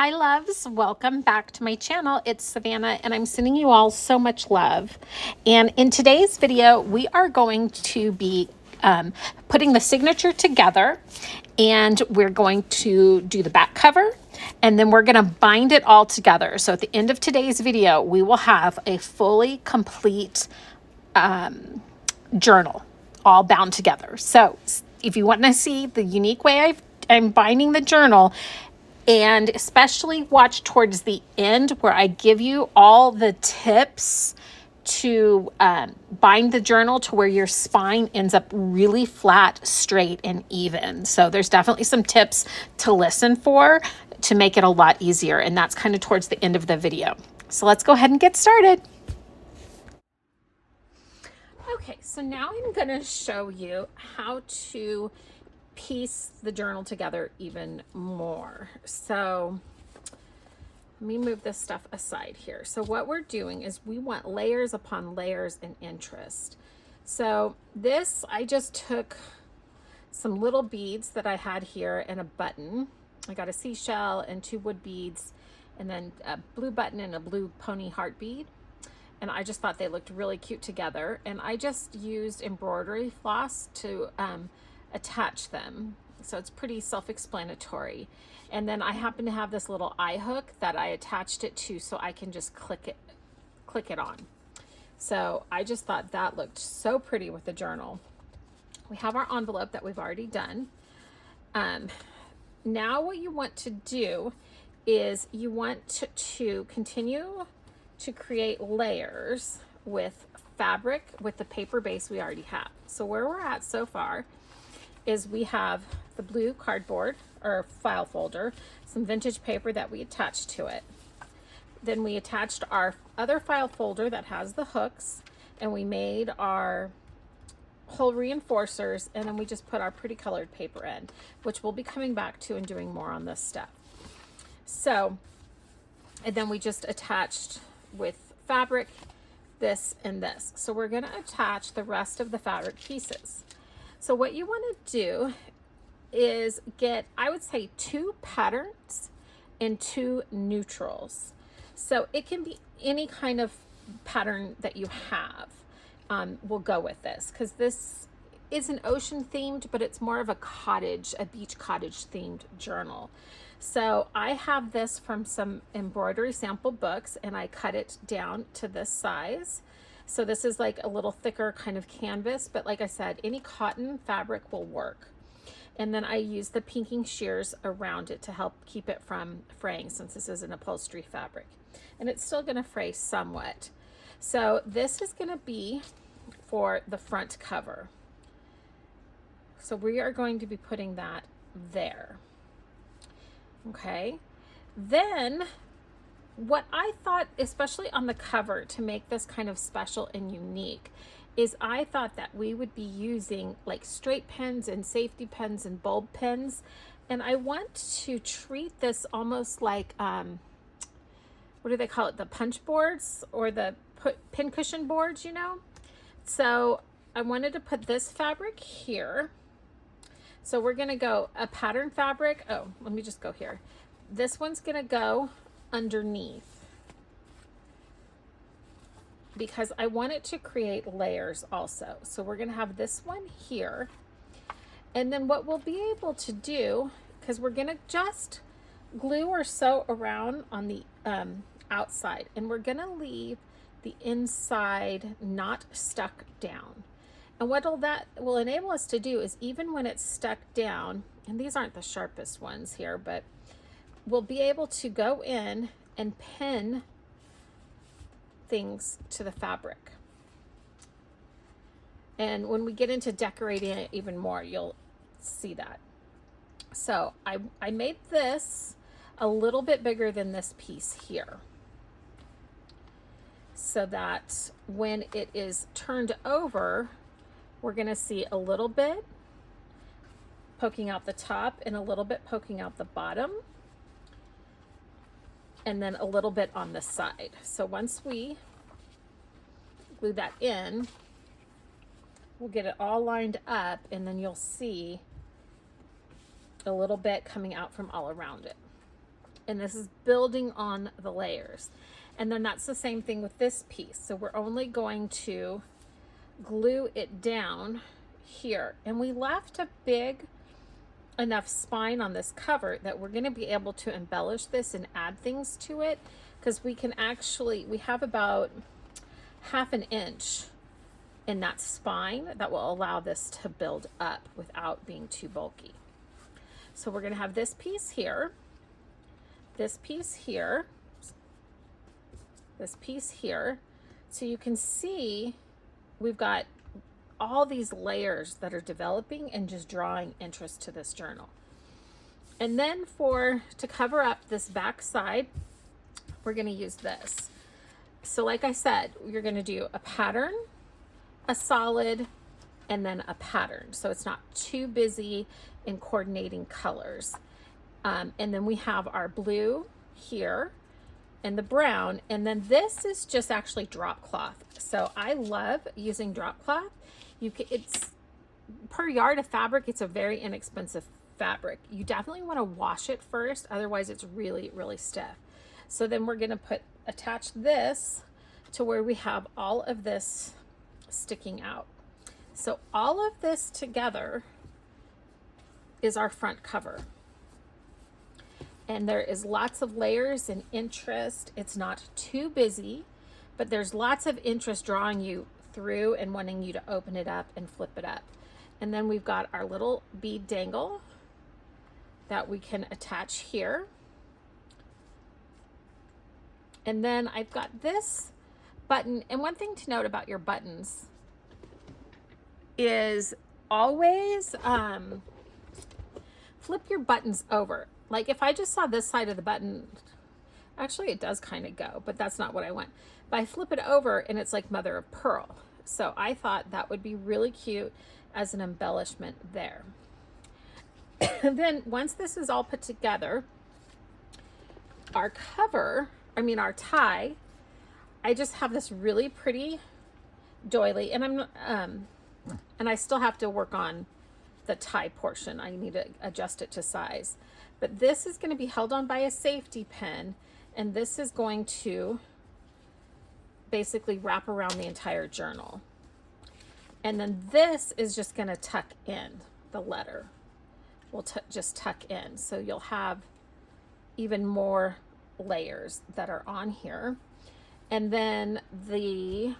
Hi loves, welcome back to my channel. It's Savannah and I'm sending you all so much love. And in today's video, we are going to be putting the signature together, and we're going to do the back cover, and then we're going to bind it all together. So at the end of today's video, we will have a fully complete journal all bound together. So if you want to see the unique way I'm binding the journal, and especially watch towards the end where I give you all the tips to bind the journal to where your spine ends up really flat, straight, and even. So there's definitely some tips to listen for to make it a lot easier. And that's kind of towards the end of the video. So let's go ahead and get started. Okay, so now I'm going to show you how to piece the journal together even more. So let me move this stuff aside here. So what we're doing is we want layers upon layers and interest. So this, I just took some little beads that I had here and a button. I got a seashell and 2 wood beads, and then a blue button and a blue pony heart bead. And I just thought they looked really cute together. And I just used embroidery floss to attach them. So it's pretty self-explanatory. And then I happen to have this little eye hook that I attached it to so I can just click it on. So I just thought that looked so pretty with the journal. We have our envelope that we've already done. Now what you want to do is you want to continue to create layers with fabric with the paper base we already have. So where we're at so far is we have the blue cardboard or file folder, some vintage paper that we attached to it. Then we attached our other file folder that has the hooks, and we made our hole reinforcers, and then we just put our pretty colored paper in, which we'll be coming back to and doing more on this step. So, and then we just attached with fabric this and this. So we're going to attach the rest of the fabric pieces. So what you want to do is get, I would say, 2 patterns and 2 neutrals. So it can be any kind of pattern that you have. We'll go with this because this is an ocean themed, but it's more of a cottage, a beach cottage themed journal. So I have this from some embroidery sample books, and I cut it down to this size. So this is like a little thicker kind of canvas, but like I said, any cotton fabric will work. And then I use the pinking shears around it to help keep it from fraying, since this is an upholstery fabric. And it's still gonna fray somewhat. So this is gonna be for the front cover. So we are going to be putting that there. Okay, then what I thought, especially on the cover, to make this kind of special and unique, is I thought that we would be using like straight pens and safety pens and bulb pens. And I want to treat this almost like, what do they call it? The punch boards or the pin cushion boards, you know? So I wanted to put this fabric here. So we're gonna go a pattern fabric. Oh, let me just go here. This one's gonna go underneath because I want it to create layers also. So we're gonna have this one here. And then what we'll be able to do, because we're gonna just glue or sew around on the outside, and we're gonna leave the inside not stuck down. And what that will enable us to do is, even when it's stuck down, and these aren't the sharpest ones here, but we'll be able to go in and pin things to the fabric. And when we get into decorating it even more, you'll see that. So I made this a little bit bigger than this piece here, so that when it is turned over, we're going to see a little bit poking out the top and a little bit poking out the bottom, and then a little bit on the side. So once we glue that in, we'll get it all lined up, and then you'll see a little bit coming out from all around it. And this is building on the layers. And then that's the same thing with this piece. So we're only going to glue it down here. And we left a big enough spine on this cover that we're going to be able to embellish this and add things to it, because we can actually, we have about 1/2 inch in that spine that will allow this to build up without being too bulky. So we're going to have this piece here, this piece here, this piece here. So you can see we've got all these layers that are developing and just drawing interest to this journal. And then to cover up this back side, we're going to use this. So like I said, you're going to do a pattern, a solid, and then a pattern. So it's not too busy in coordinating colors. And then we have our blue here and the brown. And then this is just actually drop cloth. So I love using drop cloth. It's per yard of fabric. It's a very inexpensive fabric. You definitely want to wash it first. Otherwise it's really, really stiff. So then we're going to attach this to where we have all of this sticking out. So all of this together is our front cover. And there is lots of layers and interest. It's not too busy, but there's lots of interest drawing you through and wanting you to open it up and flip it up. And then we've got our little bead dangle that we can attach here. And then I've got this button. And one thing to note about your buttons is always flip your buttons over. Like if I just saw this side of the button, actually it does kind of go, but that's not what I want. But I flip it over and it's like mother of pearl. So I thought that would be really cute as an embellishment there. And then once this is all put together, our tie, I just have this really pretty doily, and and I still have to work on the tie portion. I need to adjust it to size. But this is going to be held on by a safety pin, and this is going to basically wrap around the entire journal. And then this is just going to tuck in the letter. We'll just tuck in. So you'll have even more layers that are on here. And then the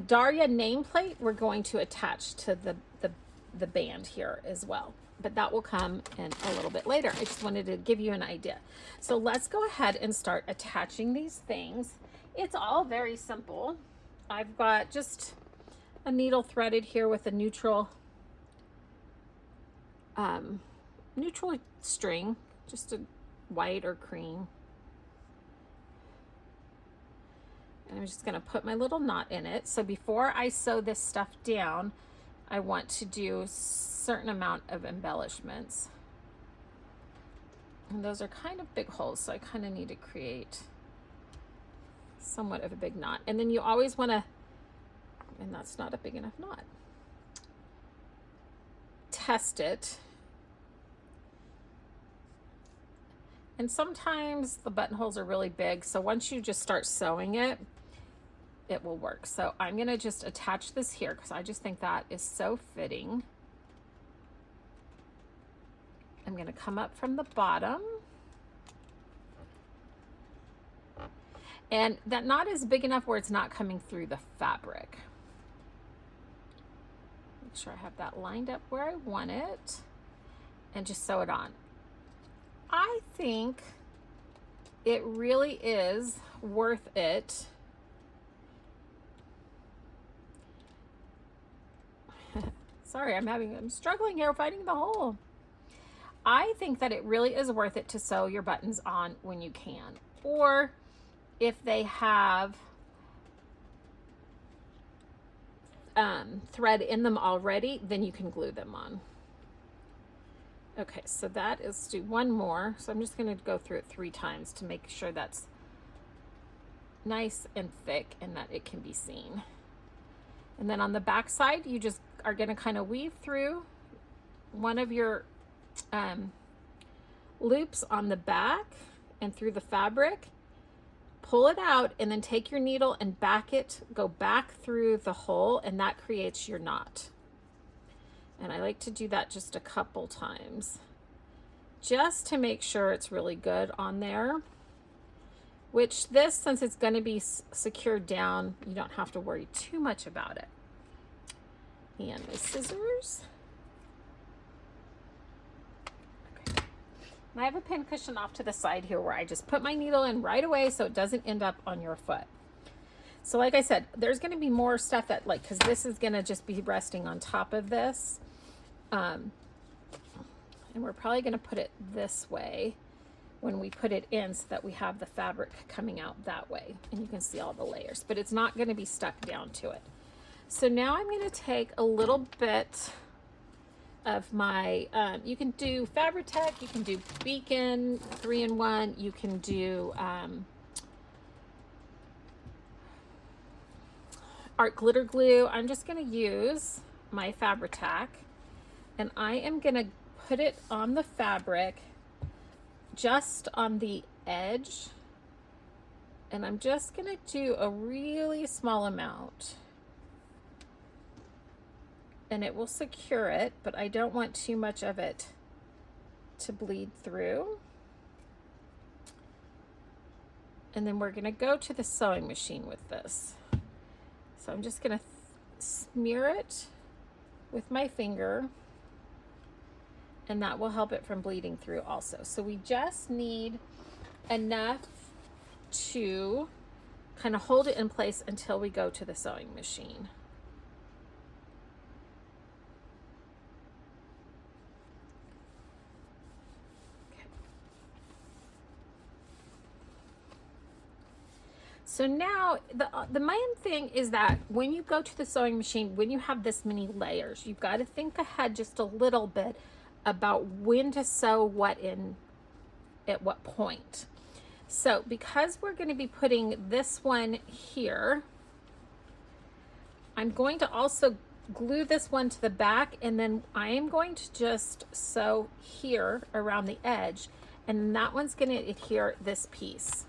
Darya nameplate we're going to attach to the band here as well, but that will come in a little bit later. I just wanted to give you an idea. So let's go ahead and start attaching these things. It's all very simple. I've got just a needle threaded here with a neutral string, just a white or cream. And I'm just going to put my little knot in it. So before I sew this stuff down, I want to do a certain amount of embellishments. And those are kind of big holes, so I kind of need to create somewhat of a big knot. And then you always want to, and that's not a big enough knot, test it. And sometimes the buttonholes are really big, so once you just start sewing it, it will work. So I'm going to just attach this here because I just think that is so fitting. I'm going to come up from the bottom. And that knot is big enough where it's not coming through the fabric. Make sure I have that lined up where I want it. And just sew it on. I think it really is worth it. Sorry, I'm struggling here finding the hole. I think that it really is worth it to sew your buttons on when you can. Or if they have thread in them already, then you can glue them on. Okay, so that is, do one more. So I'm just going to go through it 3 times to make sure that's nice and thick and that it can be seen. And then on the back side, you just are going to kind of weave through one of your loops on the back and through the fabric, pull it out, and then take your needle and go back through the hole, and that creates your knot. And I like to do that just a couple times, just to make sure it's really good on there. Which this, since it's going to be secured down, you don't have to worry too much about it. And my scissors. Okay. And I have a pin cushion off to the side here where I just put my needle in right away so it doesn't end up on your foot. So like I said, there's going to be more stuff that, like, because this is going to just be resting on top of this. And we're probably going to put it this way when we put it in so that we have the fabric coming out that way. And you can see all the layers, but it's not going to be stuck down to it. So now I'm going to take a little bit of my, you can do Fabri-Tac, you can do Beacon 3-in-1, you can do art glitter glue. I'm just going to use my Fabri-Tac, and I am going to put it on the fabric just on the edge, and I'm just going to do a really small amount, and it will secure it, but I don't want too much of it to bleed through. And then we're going to go to the sewing machine with this. So I'm just going to smear it with my finger, and that will help it from bleeding through also. So we just need enough to kind of hold it in place until we go to the sewing machine. Okay. So now the main thing is that when you go to the sewing machine, when you have this many layers, you've got to think ahead just a little bit about when to sew what in at what point. So because we're going to be putting this one here, I'm going to also glue this one to the back, and then I am going to just sew here around the edge, and that one's going to adhere this piece.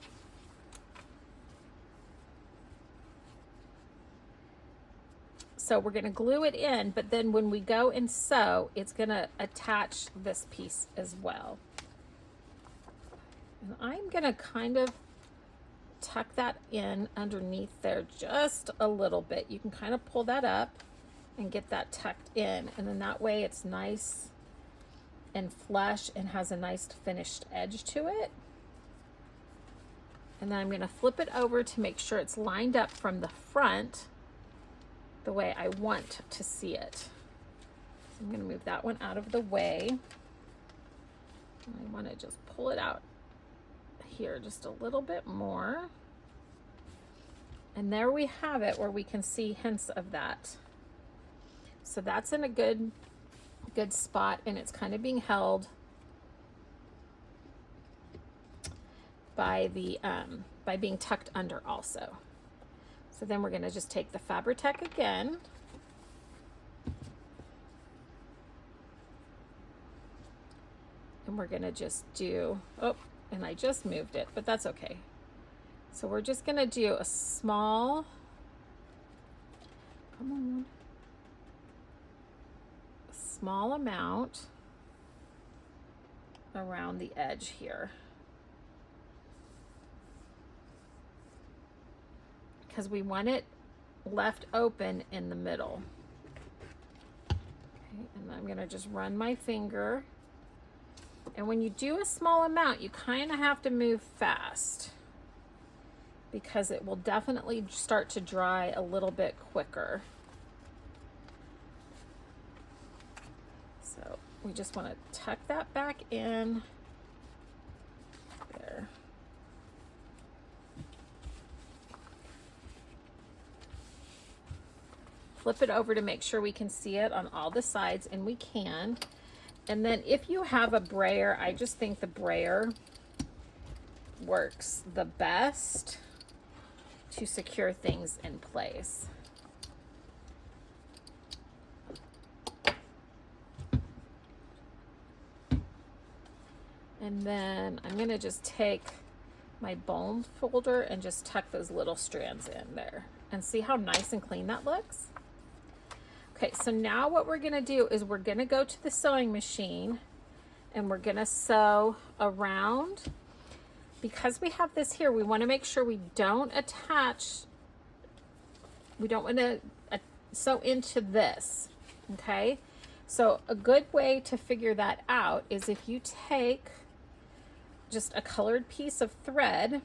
So we're going to glue it in, but then when we go and sew, it's going to attach this piece as well. And I'm going to kind of tuck that in underneath there just a little bit. You can kind of pull that up and get that tucked in, and then that way it's nice and flush and has a nice finished edge to it. And then I'm going to flip it over to make sure it's lined up from the front the way I want to see it. So I'm going to move that one out of the way. I want to just pull it out here just a little bit more. And there we have it, where we can see hints of that. So that's in a good spot, and it's kind of being held by the by being tucked under also. So then we're going to just take the Fabri-Tac again, and we're going to just do, oh, and I just moved it, but that's okay. So we're just going to do a small, come on, a small amount around the edge here, because we want it left open in the middle. Okay, and I'm going to just run my finger. And when you do a small amount, you kind of have to move fast, because it will definitely start to dry a little bit quicker. So we just want to tuck that back in there. Flip it over to make sure we can see it on all the sides, and we can. And then if you have a brayer, I just think the brayer works the best to secure things in place. And then I'm gonna just take my bone folder and just tuck those little strands in there and see how nice and clean that looks. Okay, so now what we're gonna do is we're gonna go to the sewing machine and we're gonna sew around. Because we have this here, we wanna make sure we don't attach, we don't wanna sew into this, okay? So a good way to figure that out is if you take just a colored piece of thread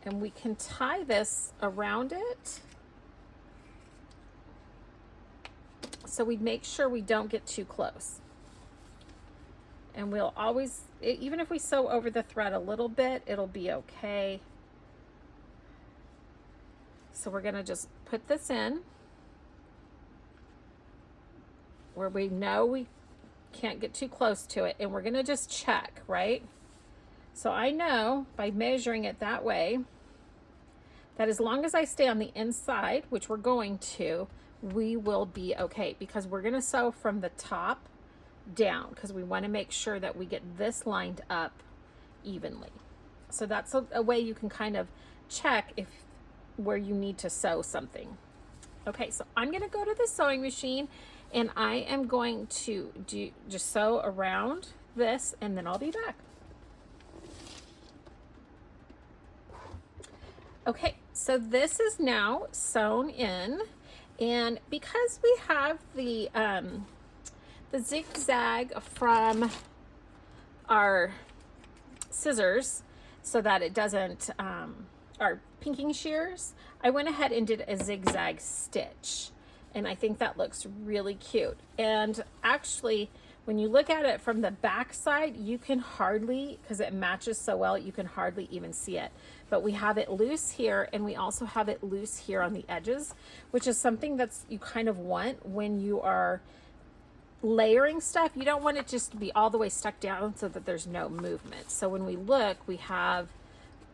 and we can tie this around it. So we make sure we don't get too close. And we'll always, even if we sew over the thread a little bit, it'll be okay. So we're gonna just put this in where we know we can't get too close to it, and we're gonna just check, right? So I know by measuring it that way that as long as I stay on the inside, which we're going to, we will be okay, because we're gonna sew from the top down because we want to make sure that we get this lined up evenly. So that's a way you can kind of check if where you need to sew something. Okay, so I'm gonna go to the sewing machine and I am going to just sew around this, and then I'll be back. Okay, so this is now sewn in, and because we have the zigzag from our scissors so that it doesn't, our pinking shears, I went ahead and did a zigzag stitch. And I think that looks really cute. And actually, when you look at it from the back side, you can hardly, because it matches so well, you can hardly even see it. But we have it loose here, and we also have it loose here on the edges, which is something that's you kind of want when you are layering stuff. You don't want it just to be all the way stuck down so that there's no movement. So when we look, we have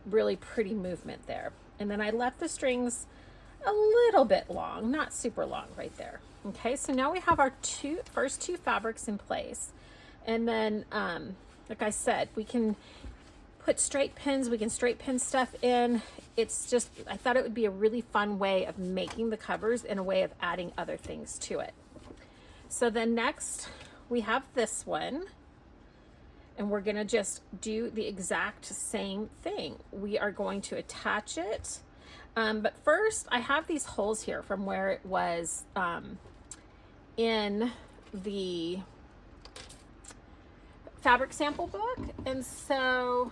really pretty movement there. And then I left the strings a little bit long, not super long right there. Okay, so now we have our first two fabrics in place. And then, like I said, we can put straight pins, we can straight pin stuff in. It's just, I thought it would be a really fun way of making the covers and a way of adding other things to it. So then next we have this one, and we're gonna just do the exact same thing. We are going to attach it. But first I have these holes here from where it was in the fabric sample book. And so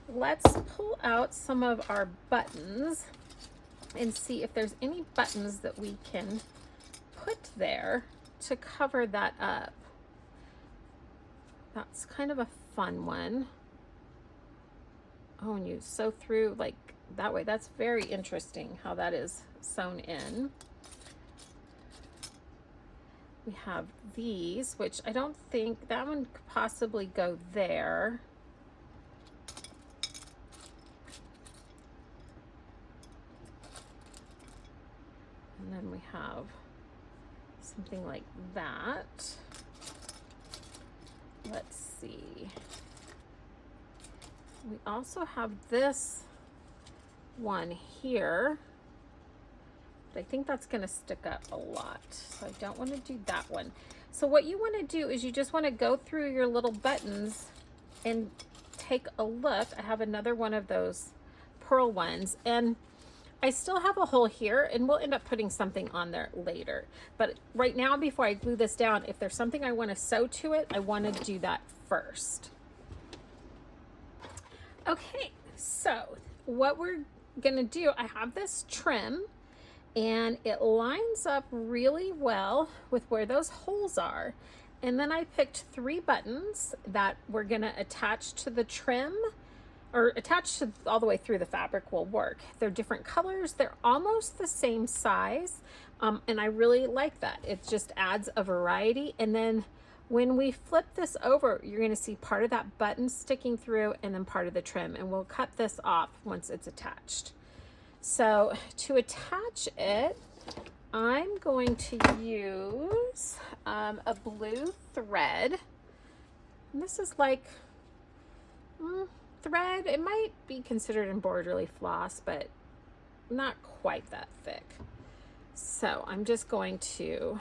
let's pull out some of our buttons and see if there's any buttons that we can put there to cover that up. That's kind of a fun one. Oh, and you sew through like that way. That's very interesting how that is sewn in. We have these, which I don't think that one could possibly go there. And then we have something like that. Let's see. We also have this one here, but I think that's going to stick up a lot, so I don't want to do that one. So what you want to do is you just want to go through your little buttons and take a look. I have another one of those pearl ones, and I still have a hole here, and we'll end up putting something on there later. But right now, before I glue this down, if there's something I want to sew to it, I want to do that first. Okay, so what we're gonna do, I have this trim, and it lines up really well with where those holes are. And then I picked 3 buttons that we're gonna attach to the trim, or attach to all the way through the fabric will work. They're different colors, they're almost the same size, and I really like that. It just adds a variety. And then when we flip this over, you're gonna see part of that button sticking through and then part of the trim, and we'll cut this off once it's attached. So to attach it, I'm going to use a blue thread, And this is like thread. It might be considered embroidery floss, but not quite that thick. So I'm just going to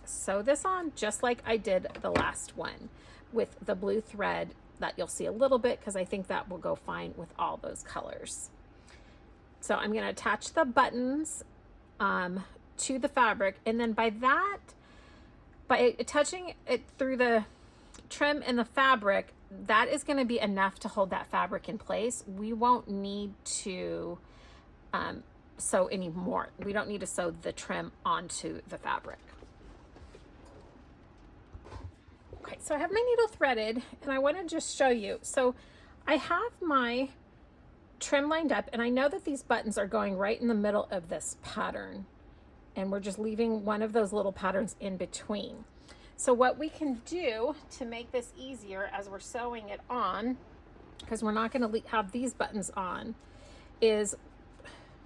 sew this on just like I did the last one with the blue thread that you'll see a little bit, because I think that will go fine with all those colors. So I'm going to attach the buttons to the fabric, and then by attaching it through the trim and the fabric, that is going to be enough to hold that fabric in place. We won't need to sew any more. We don't need to sew the trim onto the fabric. Okay, so I have my needle threaded, and I want to just show you. So I have my trim lined up, and I know that these buttons are going right in the middle of this pattern, and we're just leaving one of those little patterns in between. So what we can do to make this easier as we're sewing it on, because we're not going to have these buttons on, is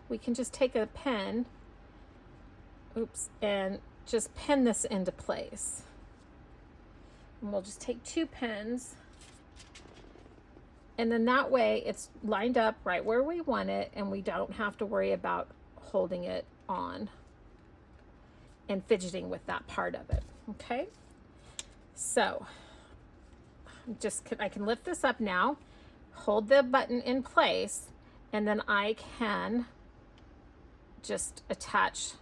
we can just take a pen, and just pin this into place. And we'll just take 2 pins, and then that way it's lined up right where we want it, and we don't have to worry about holding it on and fidgeting with that part of it. Okay, so I can lift this up now, hold the button in place, and then I can just attach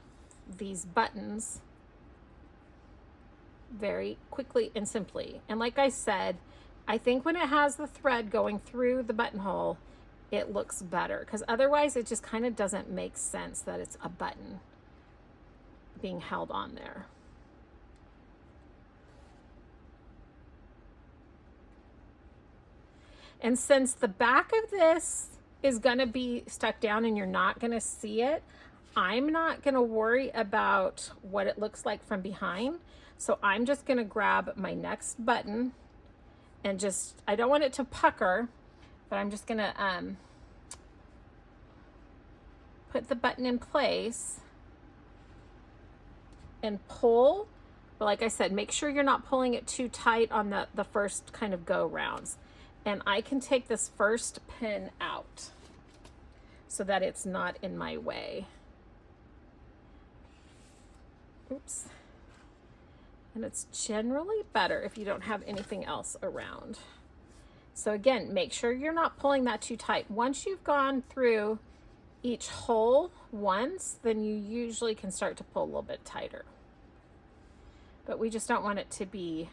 these buttons very quickly and simply. And like I said, I think when it has the thread going through the buttonhole, it looks better, because otherwise it just kind of doesn't make sense that it's a button being held on there. And since the back of this is going to be stuck down and you're not going to see it, I'm not going to worry about what it looks like from behind. So I'm just going to grab my next button and I don't want it to pucker, but I'm just going to put the button in place and pull. But like I said, make sure you're not pulling it too tight on the first kind of go rounds. And I can take this first pin out so that it's not in my way. Oops. And it's generally better if you don't have anything else around. So again, make sure you're not pulling that too tight. Once you've gone through each hole once, then you usually can start to pull a little bit tighter. But we just don't want it to be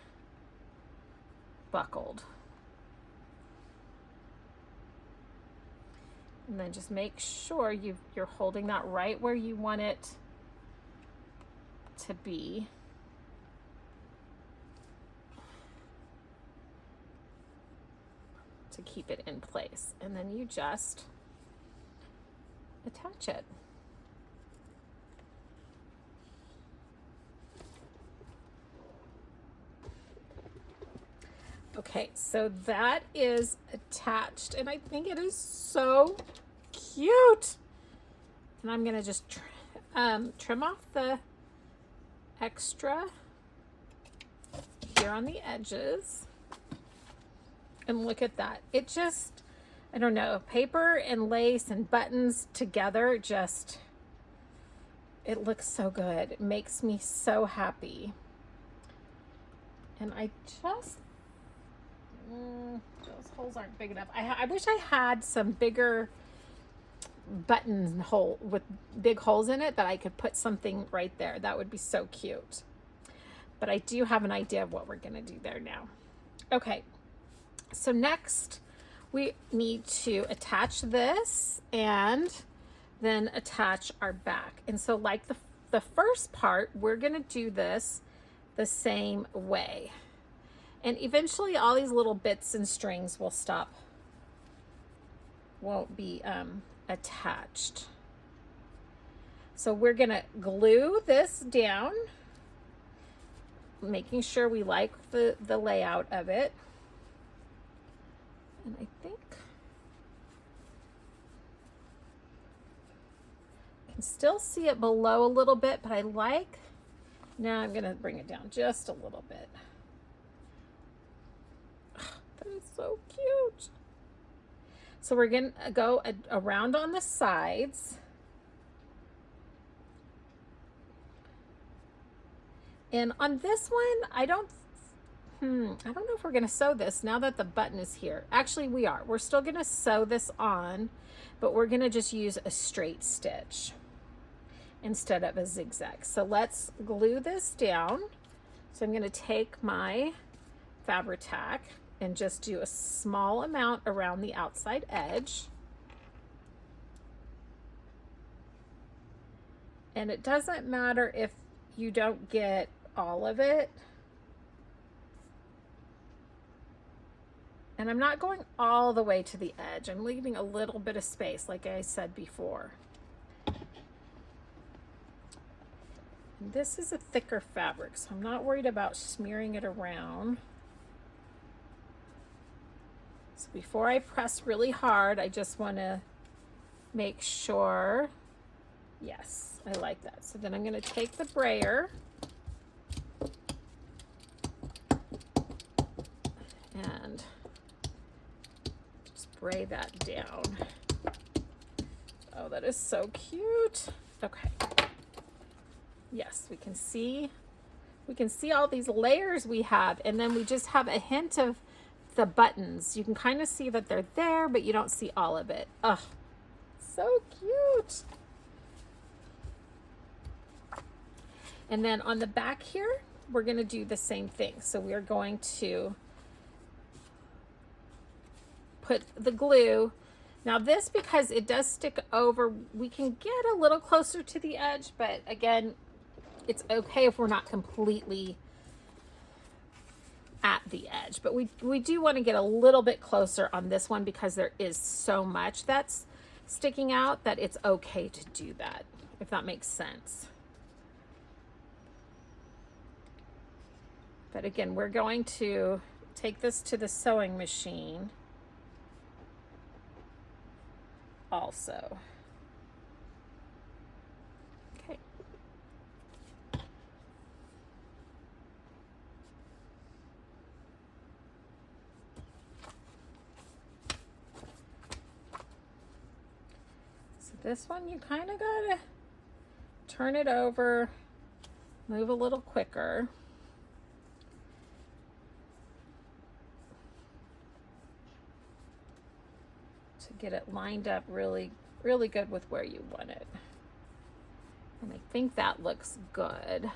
buckled. And then just make sure you're holding that right where you want it to be. To keep it in place, and then you just attach it. Okay, so that is attached, and I think it is so cute. And I'm gonna just trim off the extra here on the edges. And look at that. It just, I don't know, paper and lace and buttons together, it looks so good. It makes me so happy. And I just, those holes aren't big enough. I wish I had some bigger button hole with big holes in it that I could put something right there. That would be so cute. But I do have an idea of what we're gonna do there now. Okay. So next we need to attach this and then attach our back. And so like the first part, we're going to do this the same way. And eventually all these little bits and strings won't be attached. So we're going to glue this down, making sure we like the layout of it. And I think I can still see it below a little bit, but now I'm going to bring it down just a little bit. So cute. So we're going to go around on the sides. And on this one, I don't know if we're going to sew this now that the button is here. Actually, we are. We're still going to sew this on, but we're going to just use a straight stitch instead of a zigzag. So let's glue this down. So I'm going to take my Fabri-Tac and just do a small amount around the outside edge. And it doesn't matter if you don't get all of it. And I'm not going all the way to the edge. I'm leaving a little bit of space, like I said before. And this is a thicker fabric, so I'm not worried about smearing it around. So before I press really hard, I just want to make sure, yes, I like that. So then I'm going to take the brayer and just bray that down. Oh, that is so cute. Okay. Yes, we can see all these layers we have, and then we just have a hint of the buttons. You can kind of see that they're there, but you don't see all of it. Oh, so cute. And then on the back here, we're going to do the same thing. So we are going to put the glue. Now this, because it does stick over, we can get a little closer to the edge, but again, it's okay if we're not completely at the edge, but we do want to get a little bit closer on this one because there is so much that's sticking out that it's okay to do that, if that makes sense. But again, we're going to take this to the sewing machine also. Okay. So this one, you kind of gotta turn it over, move a little quicker. Get it lined up really good with where you want it. And I think that looks good.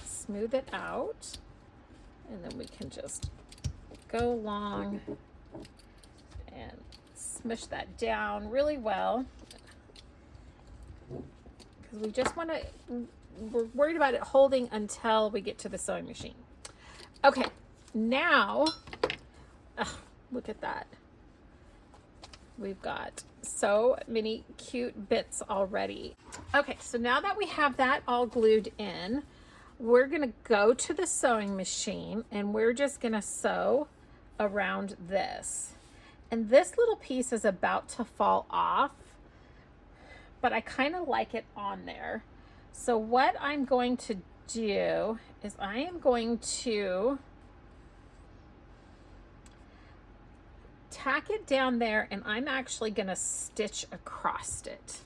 Smooth it out, and then we can just go along and smush that down really well, because we just want to, we're worried about it holding until we get to the sewing machine. Okay. Now, look at that. We've got so many cute bits already. Okay, so now that we have that all glued in, we're gonna go to the sewing machine and we're just gonna sew around this. And this little piece is about to fall off, but I kind of like it on there. So what I'm going to do is I am going to tack it down there, and I'm actually going to stitch across it.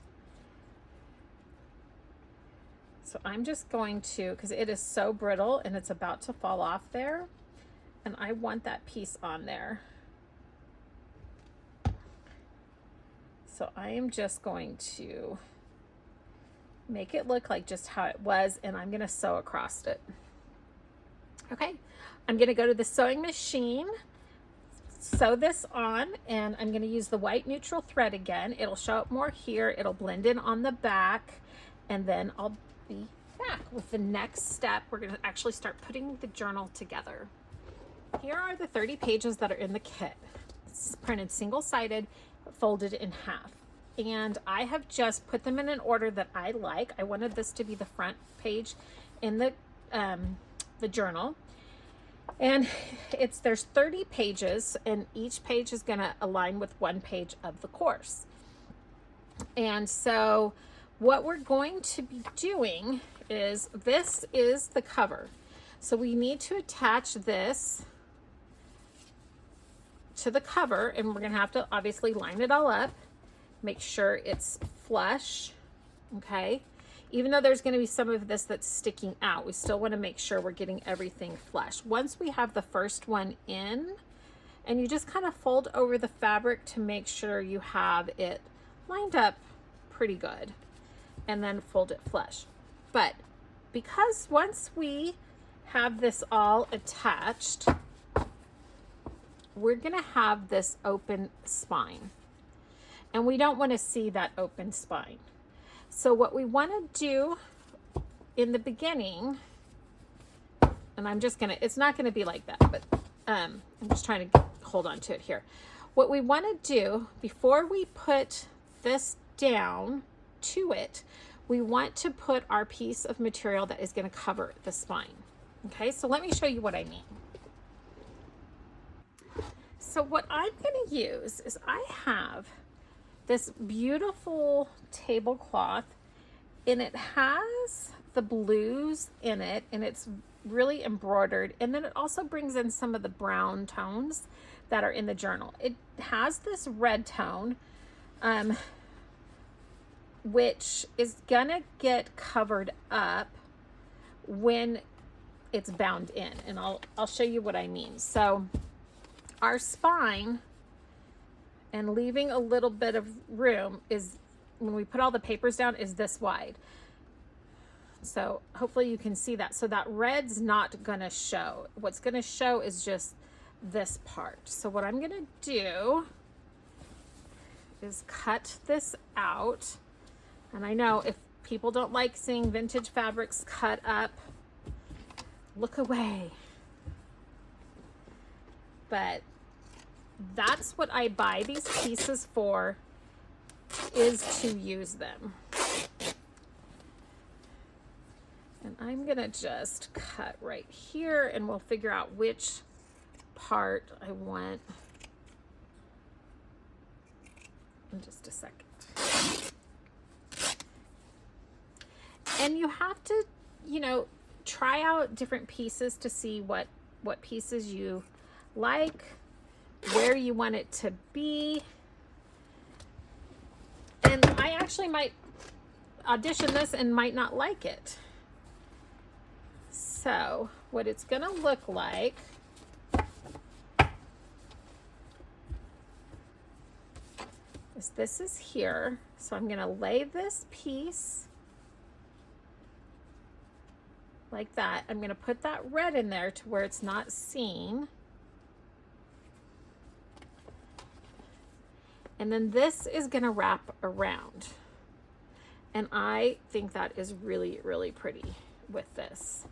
So I'm just going to, because it is so brittle and it's about to fall off there, and I want that piece on there. So I am just going to make it look like just how it was, and I'm going to sew across it. Okay, I'm going to go to the sewing machine, sew this on, and I'm going to use the white neutral thread again. It'll show up more here, it'll blend in on the back, and then I'll be back with the next step. We're going to actually start putting the journal together. Here are the 30 pages that are in the kit. It's printed single-sided, folded in half, and I have just put them in an order that I like. I wanted this to be the front page in the journal. And there's 30 pages, and each page is going to align with one page of the course. And so what we're going to be doing is, this is the cover. So we need to attach this to the cover, and we're gonna have to obviously line it all up, make sure it's flush, okay? Even though there's gonna be some of this that's sticking out, we still wanna make sure we're getting everything flush. Once we have the first one in, and you just kind of fold over the fabric to make sure you have it lined up pretty good, and then fold it flush. But because once we have this all attached, we're gonna have this open spine, and we don't want to see that open spine. So what we want to do in the beginning, and I'm just gonna, it's not gonna be like that, but I'm just trying to hold on to it here. What we want to do before we put this down to it, we want to put our piece of material that is going to cover the spine. Okay, so let me show you what I mean. So what I'm going to use is I have this beautiful tablecloth, and it has the blues in it, and it's really embroidered, and then it also brings in some of the brown tones that are in the journal. It has this red tone, which is gonna get covered up when it's bound in, and I'll show you what I mean. So our spine, and leaving a little bit of room, is when we put all the papers down, is this wide. So hopefully you can see that. So that red's not gonna show. What's gonna show is just this part. So what I'm gonna do is cut this out. And I know if people don't like seeing vintage fabrics cut up, look away. But that's what I buy these pieces for, is to use them. And I'm gonna just cut right here, and we'll figure out which part I want in just a second. And you have to, you know, try out different pieces to see what pieces you like, where you want it to be. And I actually might audition this and might not like it. So what it's gonna look like is this is here. So I'm gonna lay this piece like that. I'm gonna put that red in there to where it's not seen. And then this is gonna wrap around. And I think that is really, really pretty with this.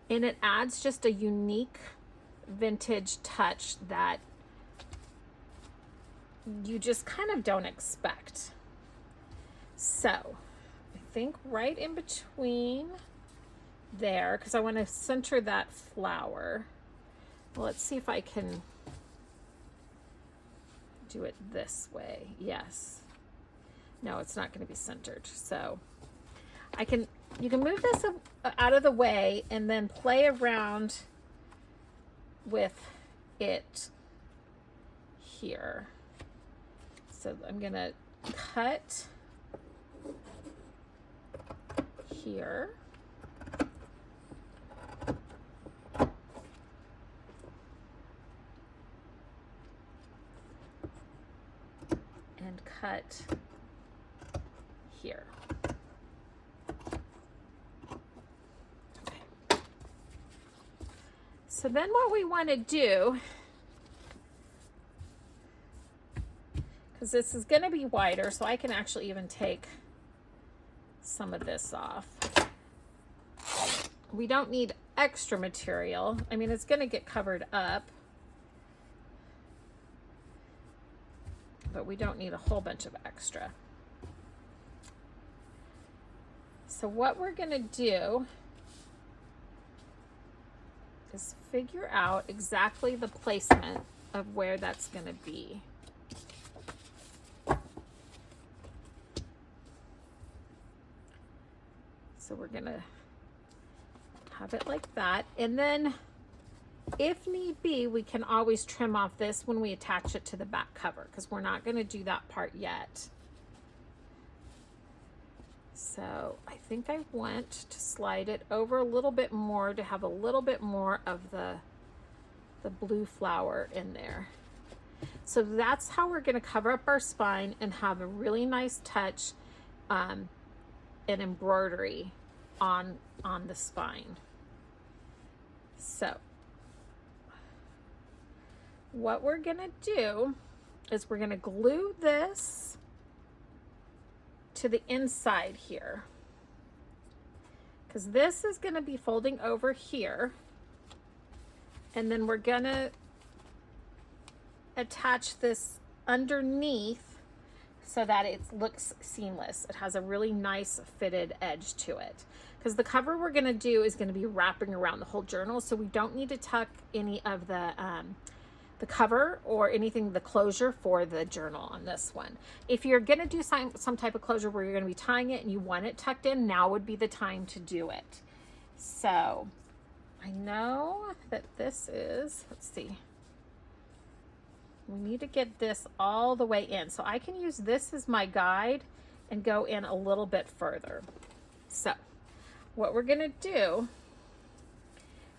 And it adds just a unique vintage touch that you just kind of don't expect. So I think right in between there, because I want to center that flower. Well, let's see if I can do it this way. Yes. No, it's not going to be centered. So you can move this out of the way and then play around with it here. So I'm going to cut here. And cut here. Okay. So then what we want to do, because this is going to be wider, so I can actually even take some of this off. We don't need extra material. I mean, it's going to get covered up, but we don't need a whole bunch of extra. So what we're going to do is figure out exactly the placement of where that's going to be. So we're going to have it like that. And then if need be, we can always trim off this when we attach it to the back cover, because we're not going to do that part yet. So I think I want to slide it over a little bit more to have a little bit more of the blue flower in there. So that's how we're going to cover up our spine and have a really nice touch and embroidery on the spine. So what we're going to do is we're going to glue this to the inside here, because this is going to be folding over here, and then we're going to attach this underneath so that it looks seamless. It has a really nice fitted edge to it, because the cover we're going to do is going to be wrapping around the whole journal, so we don't need to tuck any of the cover or anything, the closure for the journal on this one. If you're going to do some type of closure where you're going to be tying it and you want it tucked in, now would be the time to do it. So I know that this is, let's see, we need to get this all the way in. So I can use this as my guide and go in a little bit further. So what we're going to do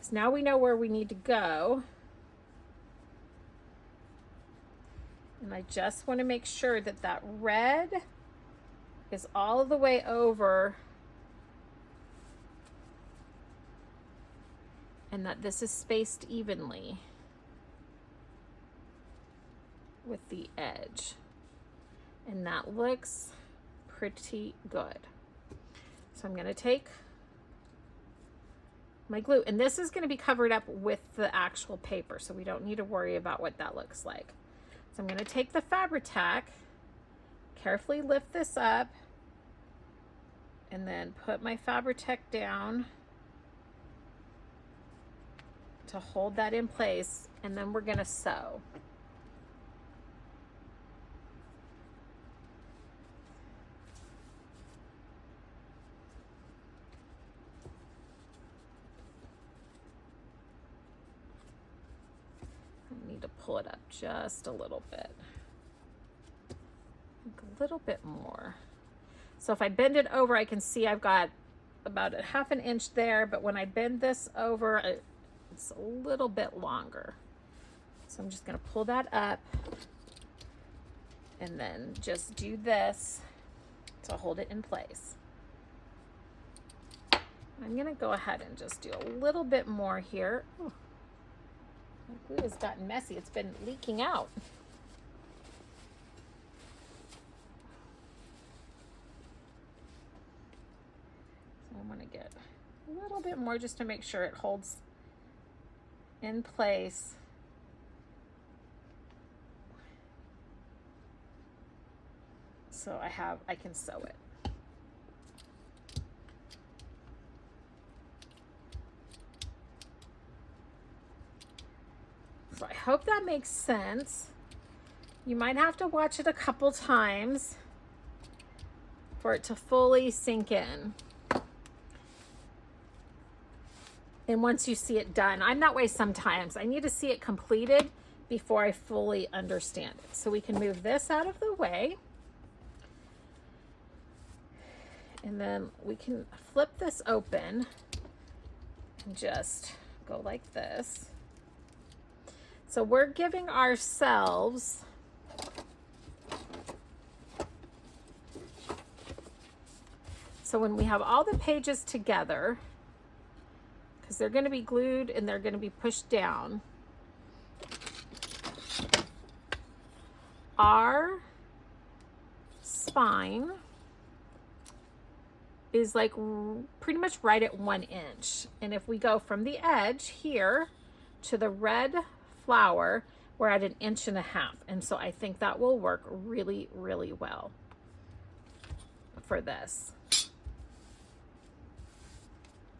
is, now we know where we need to go. And I just want to make sure that that red is all the way over and that this is spaced evenly with the edge. And that looks pretty good. So I'm going to take my glue, and this is going to be covered up with the actual paper, so we don't need to worry about what that looks like. So I'm going to take the Fabri-Tac, carefully lift this up, and then put my Fabri-Tac down to hold that in place, and then we're going to sew. To pull it up just a little bit, a little bit more. So if I bend it over, I can see I've got about a ½ an inch there, but when I bend this over, it's a little bit longer. So I'm just going to pull that up and then just do this to hold it in place. I'm going to go ahead and just do a little bit more here. Ooh. My glue has gotten messy. It's been leaking out. So I want to get a little bit more just to make sure it holds in place. So I can sew it. So I hope that makes sense. You might have to watch it a couple times for it to fully sink in. And once you see it done, I'm that way sometimes. I need to see it completed before I fully understand it. So we can move this out of the way. And then we can flip this open and just go like this. So we're giving ourselves so when we have all the pages together, because they're going to be glued and they're going to be pushed down, our spine is like pretty much right at 1 inch. And if we go from the edge here to the red flower, we're at 1.5 inches. And so I think that will work really, really well for this.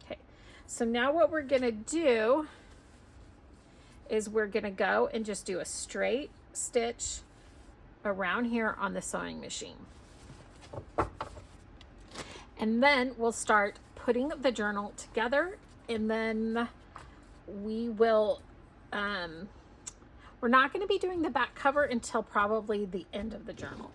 Okay, so now what we're gonna do is we're gonna go and just do a straight stitch around here on the sewing machine. And then we'll start putting the journal together and then we will, we're not going to be doing the back cover until probably the end of the journal.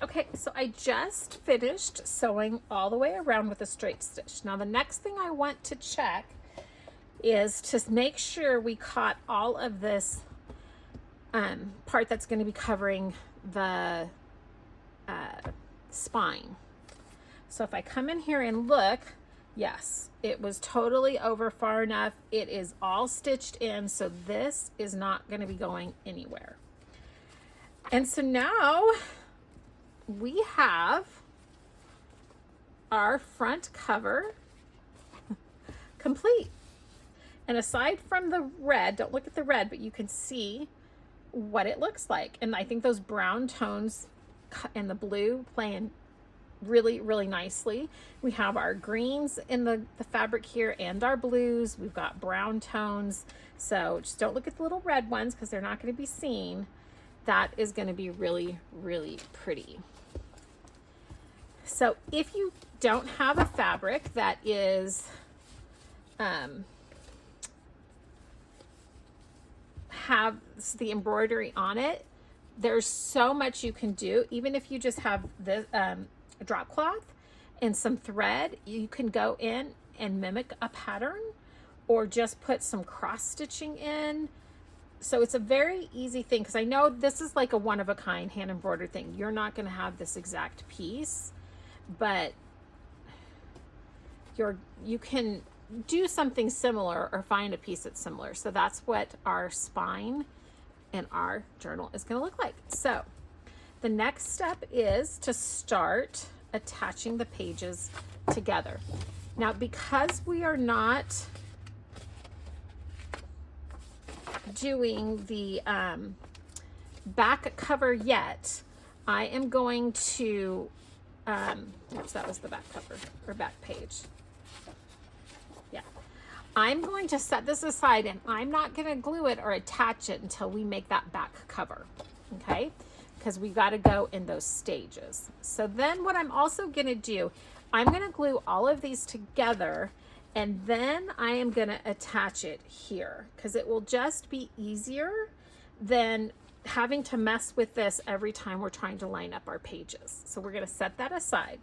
Okay, so I just finished sewing all the way around with a straight stitch. Now the next thing I want to check is to make sure we caught all of this part that's going to be covering the spine. So if I come in here and look, yes, it was totally over far enough. It is all stitched in, so this is not going to be going anywhere. And so now we have our front cover complete. And aside from the red, don't look at the red, but you can see what it looks like. And I think those brown tones and the blue playing really, really nicely. We have our greens in the fabric here and our blues. We've got brown tones. So just don't look at the little red ones because they're not going to be seen. That is going to be really, really pretty. So if you don't have a fabric that is have the embroidery on it, there's so much you can do. Even if you just have this drop cloth and some thread, you can go in and mimic a pattern or just put some cross stitching in. So it's a very easy thing, because I know this is like a one-of-a-kind hand embroidered thing. You're not going to have this exact piece, but you can do something similar or find a piece that's similar. So that's what our spine and our journal is going to look like. So the next step is to start attaching the pages together. Now, because we are not doing the back cover yet, I am going to oops, that was the back cover or back page. Yeah, I'm going to set this aside, and I'm not going to glue it or attach it until we make that back cover, okay? Because we got to go in those stages. So then what I'm also going to do, I'm going to glue all of these together, and then I am going to attach it here, because it will just be easier than having to mess with this every time we're trying to line up our pages. So we're going to set that aside.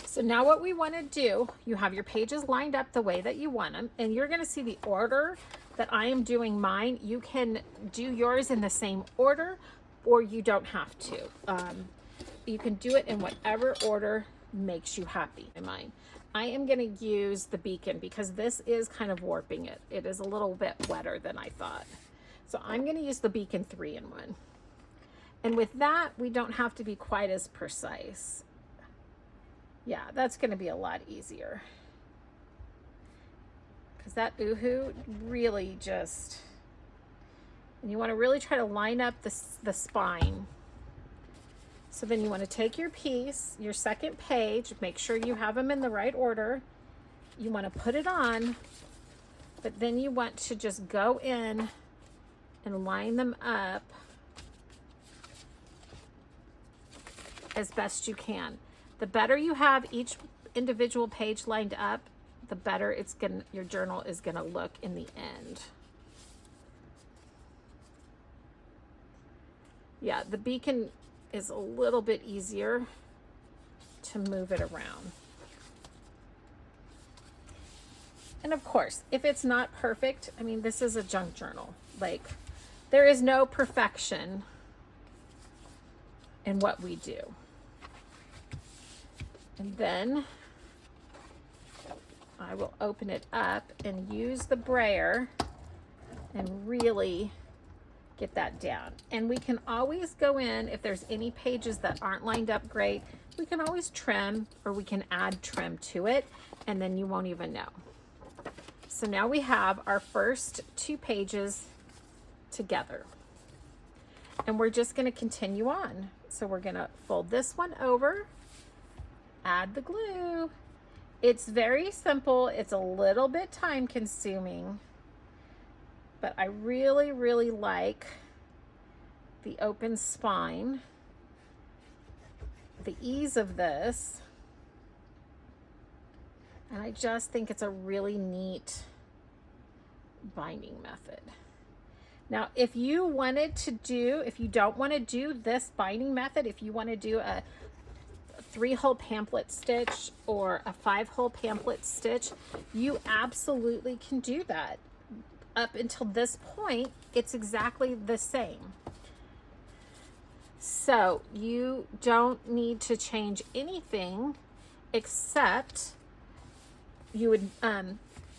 So now what we want to do, you have your pages lined up the way that you want them, and you're going to see the order that I am doing mine. You can do yours in the same order, or you don't have to. You can do it in whatever order makes you happy. In mine, I am going to use the beacon because this is kind of warping it. It is a little bit wetter than I thought. So I'm going to use the beacon 3-in-1. And with that, we don't have to be quite as precise. Yeah, that's going to be a lot easier. Because that oohoo really just... And you want to really try to line up the spine. So then you want to take your piece, your second page, make sure you have them in the right order. You want to put it on, but then you want to just go in and line them up as best you can. The better you have each individual page lined up, the better your journal is gonna look in the end. Yeah, the beacon is a little bit easier to move it around. And of course, if it's not perfect, I mean, this is a junk journal. Like, there is no perfection in what we do. And then I will open it up and use the brayer and really get that down. And we can always go in, if there's any pages that aren't lined up great, we can always trim, or we can add trim to it, and then you won't even know. So now we have our first 2 pages together, and we're just going to continue on. So we're going to fold this one over, add the glue. It's very simple. It's a little bit time consuming, but I really, really like the open spine. the ease of this. And I just think it's a really neat binding method. Now, if you wanted to do, if you don't want to do this binding method, if you want to do a 3-hole pamphlet stitch or a 5-hole pamphlet stitch, you absolutely can do that. Up until this point, it's exactly the same. So you don't need to change anything except you would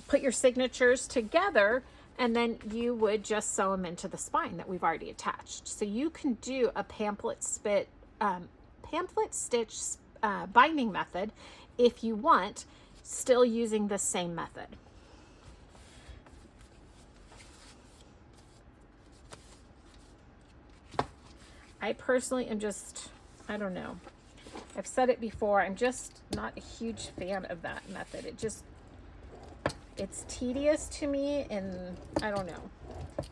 put your signatures together, and then you would just sew them into the spine that we've already attached. So you can do a pamphlet stitch binding method if you want, still using the same method. I personally am just, I don't know. I've said it before, I'm just not a huge fan of that method. It's tedious to me, and I don't know.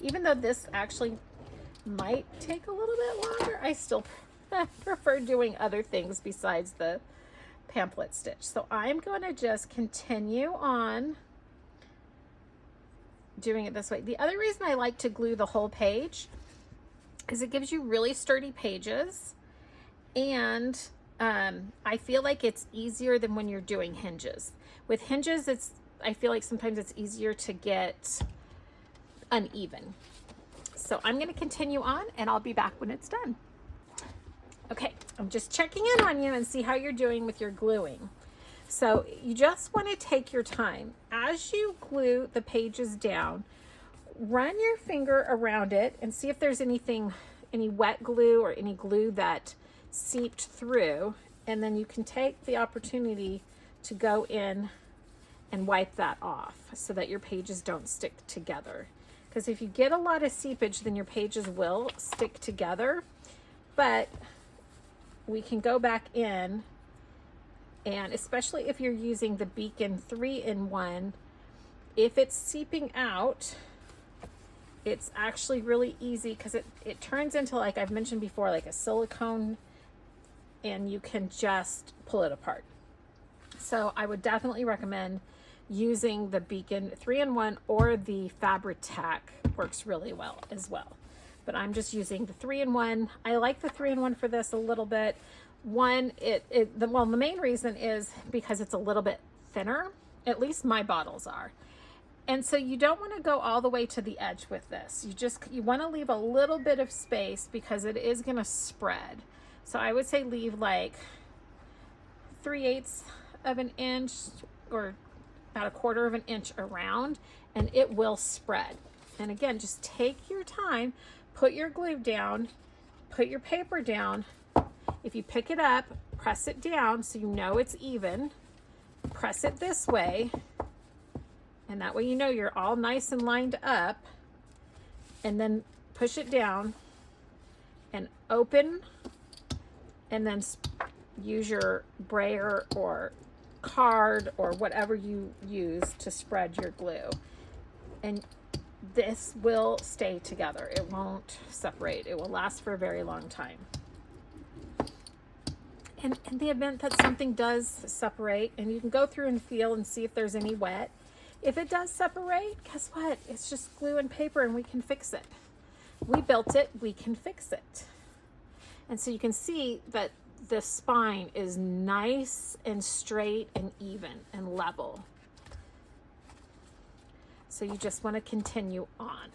Even though this actually might take a little bit longer, I still prefer doing other things besides the pamphlet stitch. So I'm going to just continue on doing it this way. The other reason I like to glue the whole page is it gives you really sturdy pages, and I feel like it's easier than when you're doing hinges. With hinges, I feel like sometimes it's easier to get uneven. So I'm going to continue on, and I'll be back when it's done. Okay, I'm just checking in on you and see how you're doing with your gluing. So you just want to take your time. As you glue the pages down, run your finger around it and see if there's any wet glue or any glue that seeped through, and then you can take the opportunity to go in and wipe that off so that your pages don't stick together. Because if you get a lot of seepage, then your pages will stick together. But we can go back in, and especially if you're using the Beacon 3-in-1, if it's seeping out, it's actually really easy because it turns into, like I've mentioned before, like a silicone, and you can just pull it apart. So I would definitely recommend using the Beacon 3-in-1, or the Fabri-Tac works really well as well. But I'm just using the 3-in-1. I like the 3-in-1 for this a little bit. One, the main reason is because it's a little bit thinner. At least my bottles are. And so you don't want to go all the way to the edge with this. You want to leave a little bit of space because it is going to spread. So I would say leave like 3/8 of an inch or about 1/4 of an inch around, and it will spread. And again, just take your time, put your glue down, put your paper down. If you pick it up, press it down so you know it's even. Press it this way, and that way you know you're all nice and lined up. And then push it down and open, and then use your brayer or card or whatever you use to spread your glue. And this will stay together. It won't separate. It will last for a very long time. And in the event that something does separate, and you can go through and feel and see if there's any wet. If it does separate, guess what? It's just glue and paper, and we can fix it. We built it, we can fix it. And so you can see that the spine is nice and straight and even and level. So you just want to continue on.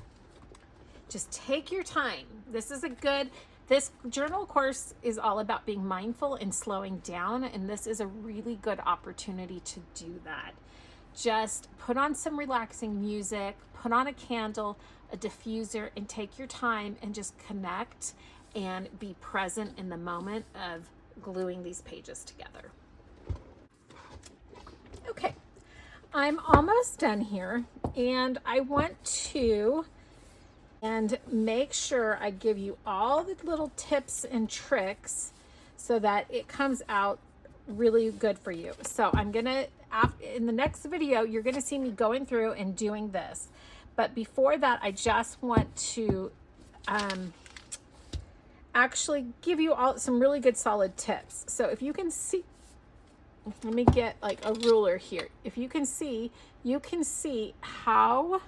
Just take your time. This journal course is all about being mindful and slowing down, and this is a really good opportunity to do that. Just put on some relaxing music, put on a candle, a diffuser, and take your time and just connect and be present in the moment of gluing these pages together. Okay, I'm almost done here, and I want to make sure I give you all the little tips and tricks so that it comes out really good for you. So I'm gonna, in the next video, you're gonna see me going through and doing this. But before that, I just want to actually give you all some really good solid tips. So if you can see, let me get like a ruler here. If you can see how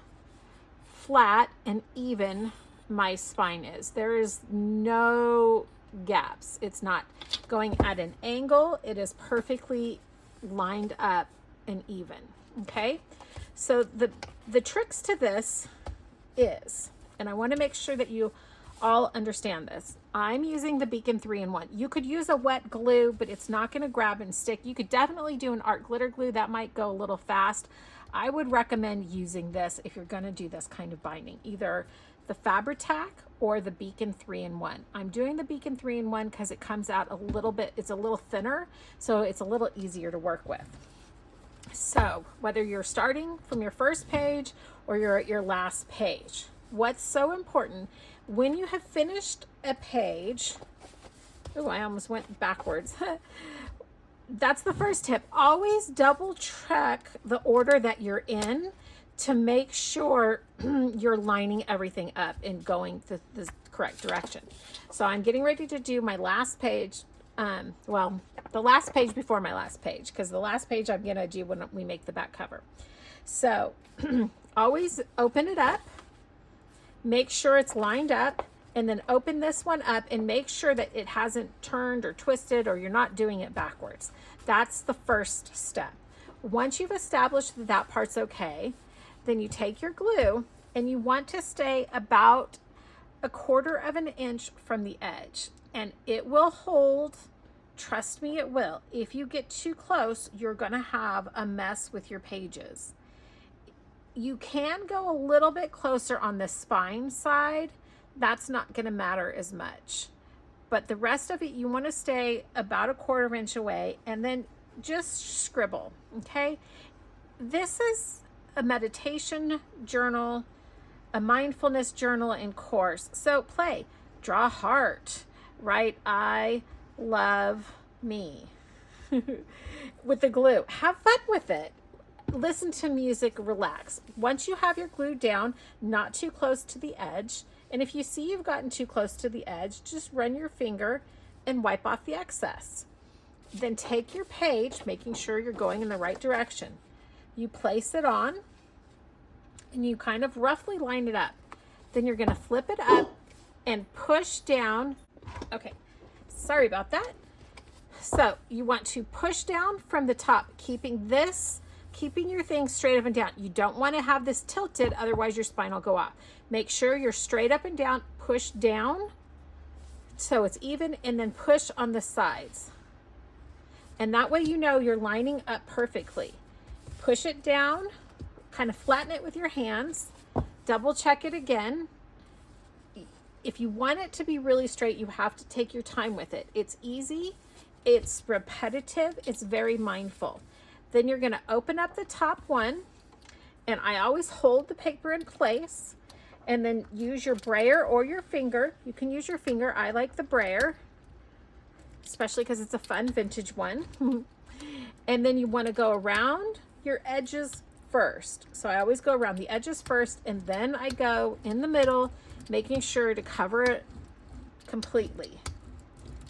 flat and even my spine is. There is no gaps. It's not going at an angle. It is perfectly lined up and even. Okay, so the tricks to this is, and I want to make sure that you all understand this, I'm using the Beacon 3-in-1. You could use a wet glue, but it's not going to grab and stick. You could definitely do an art glitter glue. That might go a little fast. I would recommend using this if you're going to do this kind of binding, either the Fabri-Tac or the Beacon 3-in-1. I'm doing the Beacon 3-in-1 because it comes out a little bit, it's a little thinner, so it's a little easier to work with. So whether you're starting from your first page or you're at your last page, what's so important, when you have finished a page, oh, I almost went backwards. That's the first tip. Always double check the order that you're in to make sure you're lining everything up and going the correct direction. So I'm getting ready to do my last page. Well, the last page before my last page, because the last page I'm gonna do when we make the back cover. So always open it up, make sure it's lined up, and then open this one up and make sure that it hasn't turned or twisted or you're not doing it backwards. That's the first step. Once you've established that that part's okay, then you take your glue and you want to stay about 1/4 of an inch from the edge, and it will hold. Trust me, it will. If you get too close, you're gonna have a mess with your pages. You can go a little bit closer on the spine side. That's not gonna matter as much. But the rest of it, you wanna stay about 1/4 inch away and then just scribble, okay? This is a meditation journal, a mindfulness journal and course. So play, draw a heart, write I love me with the glue. Have fun with it. Listen to music, relax. Once you have your glue down, not too close to the edge, and if you see you've gotten too close to the edge, just run your finger and wipe off the excess. Then take your page, making sure you're going in the right direction. You place it on and you kind of roughly line it up. Then you're going to flip it up and push down. Okay, sorry about that. So you want to push down from the top, keeping your thing straight up and down. You don't want to have this tilted, otherwise your spine will go off. Make sure you're straight up and down, push down so it's even, and then push on the sides. And that way you know you're lining up perfectly. Push it down, kind of flatten it with your hands, double check it again. If you want it to be really straight, you have to take your time with it. It's easy, it's repetitive, it's very mindful. Then you're going to open up the top one, and I always hold the paper in place, and then use your brayer or your finger. You can use your finger. I like the brayer, especially because it's a fun vintage one. And then you want to go around your edges first. So I always go around the edges first, and then I go in the middle, making sure to cover it completely.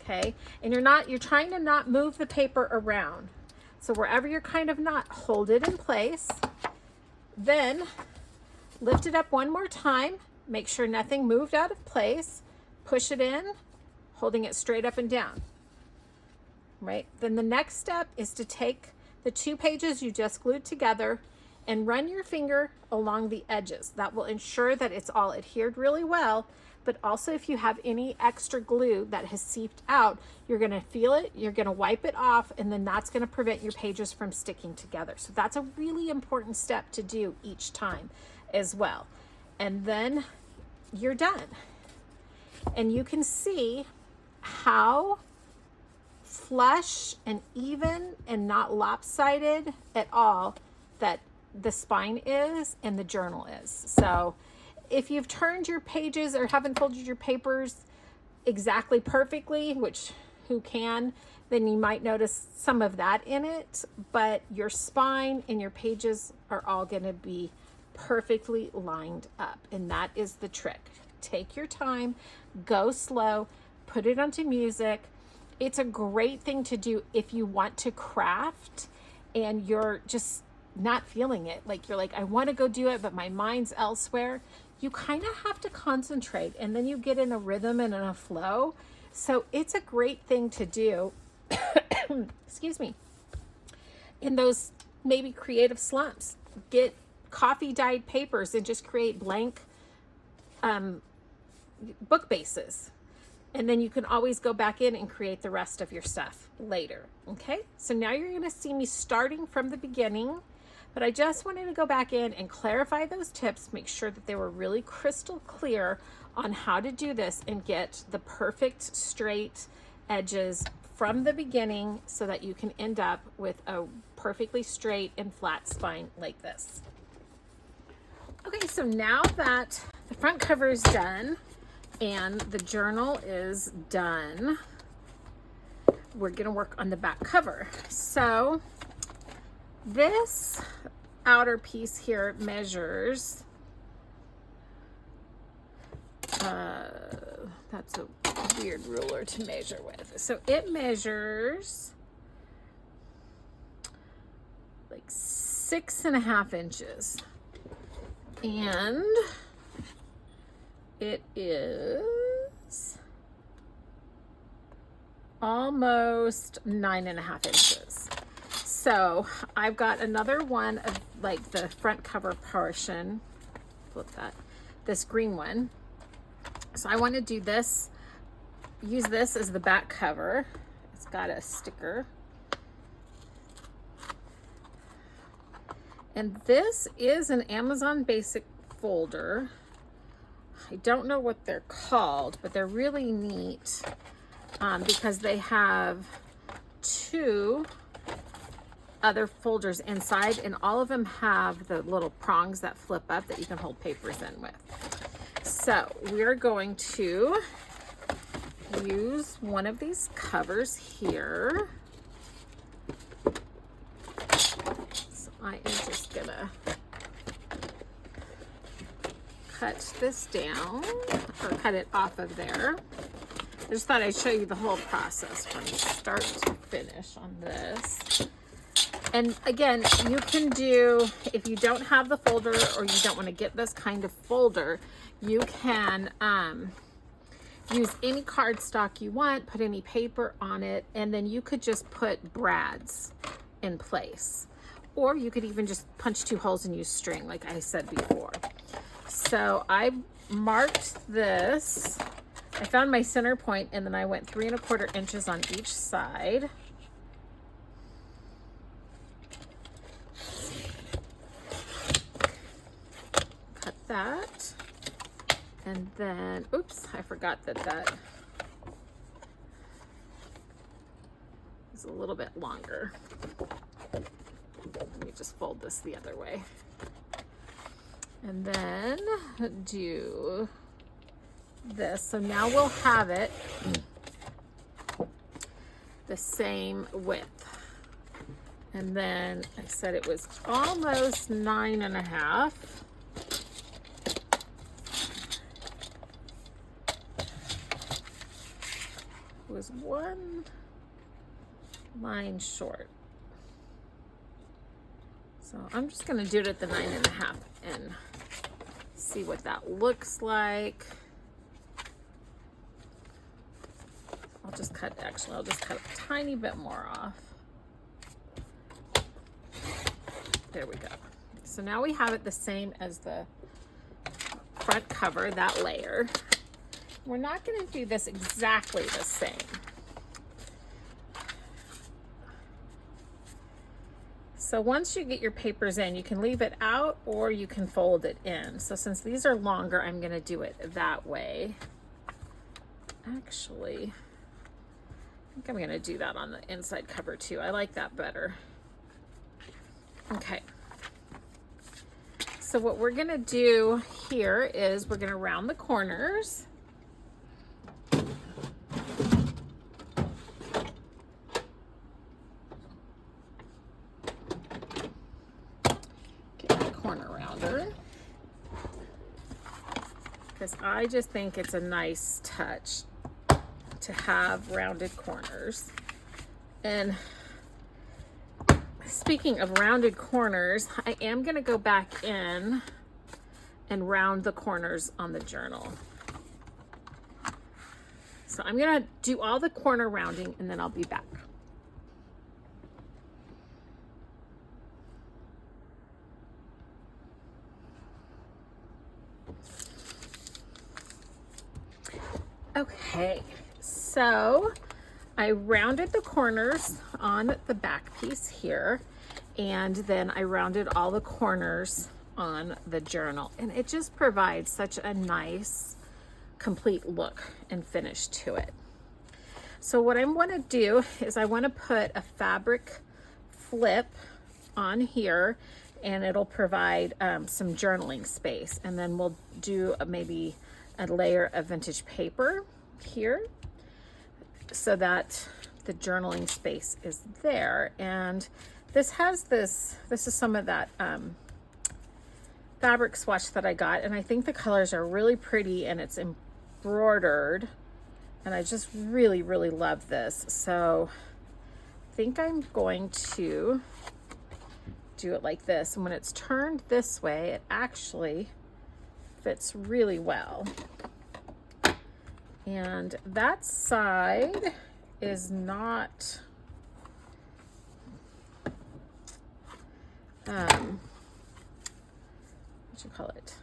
Okay, and you're trying to not move the paper around. So wherever you're kind of not, hold it in place. Then lift it up one more time. Make sure nothing moved out of place. Push it in, holding it straight up and down. Right? Then the next step is to take the 2 pages you just glued together and run your finger along the edges. That will ensure that it's all adhered really well. But also if you have any extra glue that has seeped out, you're going to feel it, you're going to wipe it off, and then that's going to prevent your pages from sticking together. So that's a really important step to do each time as well. And then you're done. And you can see how flush and even and not lopsided at all that the spine is and the journal is. So if you've turned your pages or haven't folded your papers exactly perfectly, which who can, then you might notice some of that in it, but your spine and your pages are all going to be perfectly lined up. And that is the trick. Take your time, go slow, put it onto music. It's a great thing to do if you want to craft and you're just not feeling it. Like you're like, I want to go do it, but my mind's elsewhere. You kind of have to concentrate, and then you get in a rhythm and in a flow. So it's a great thing to do. Excuse me. In those maybe creative slumps, get coffee dyed papers and just create blank book bases. And then you can always go back in and create the rest of your stuff later. Okay, so now you're going to see me starting from the beginning, but I just wanted to go back in and clarify those tips, make sure that they were really crystal clear on how to do this and get the perfect straight edges from the beginning so that you can end up with a perfectly straight and flat spine like this. Okay, so now that the front cover is done and the journal is done, we're gonna work on the back cover. So this outer piece here measures, that's a weird ruler to measure with. So it measures like 6.5 inches. And it is almost 9.5 inches. So I've got another one of like the front cover portion, flip that, this green one. So I want to do this, use this as the back cover. It's got a sticker. And this is an Amazon Basic folder. I don't know what they're called, but they're really neat because they have 2 other folders inside, and all of them have the little prongs that flip up that you can hold papers in with. So we're going to use one of these covers here. So I am just gonna cut this down, or cut it off of there. I just thought I'd show you the whole process from start to finish on this. And again, you can do, if you don't have the folder or you don't want to get this kind of folder, you can use any cardstock you want, put any paper on it, and then you could just put brads in place. Or you could even just punch 2 holes and use string, like I said before. So I marked this. I found my center point, and then I went 3¼ inches on each side. Cut that. And then, oops, I forgot that is a little bit longer. Let me just fold this the other way. And then do this. So now we'll have it the same width. And then I said it was almost 9.5. It was 1 line short. So I'm just going to do it at the 9.5 and see what that looks like. I'll just cut a tiny bit more off. There we go. So now we have it the same as the front cover, that layer. We're not going to do this exactly the same. So once you get your papers in, you can leave it out or you can fold it in. So since these are longer, I'm going to do it that way. Actually, I think I'm going to do that on the inside cover too. I like that better. Okay. So what we're going to do here is we're going to round the corners. Because I just think it's a nice touch to have rounded corners. And speaking of rounded corners, I am going to go back in and round the corners on the journal. So I'm going to do all the corner rounding and then I'll be back. Okay, so I rounded the corners on the back piece here, and then I rounded all the corners on the journal, and it just provides such a nice complete look and finish to it. So what I want to do is I want to put a fabric flip on here, and it'll provide some journaling space, and then we'll do maybe a layer of vintage paper here so that the journaling space is there. And this has this is some of that fabric swatch that I got, and I think the colors are really pretty and it's embroidered, and I just really love this. So I think I'm going to do it like this, and when it's turned this way it actually fits really well. And that side is not what you call it,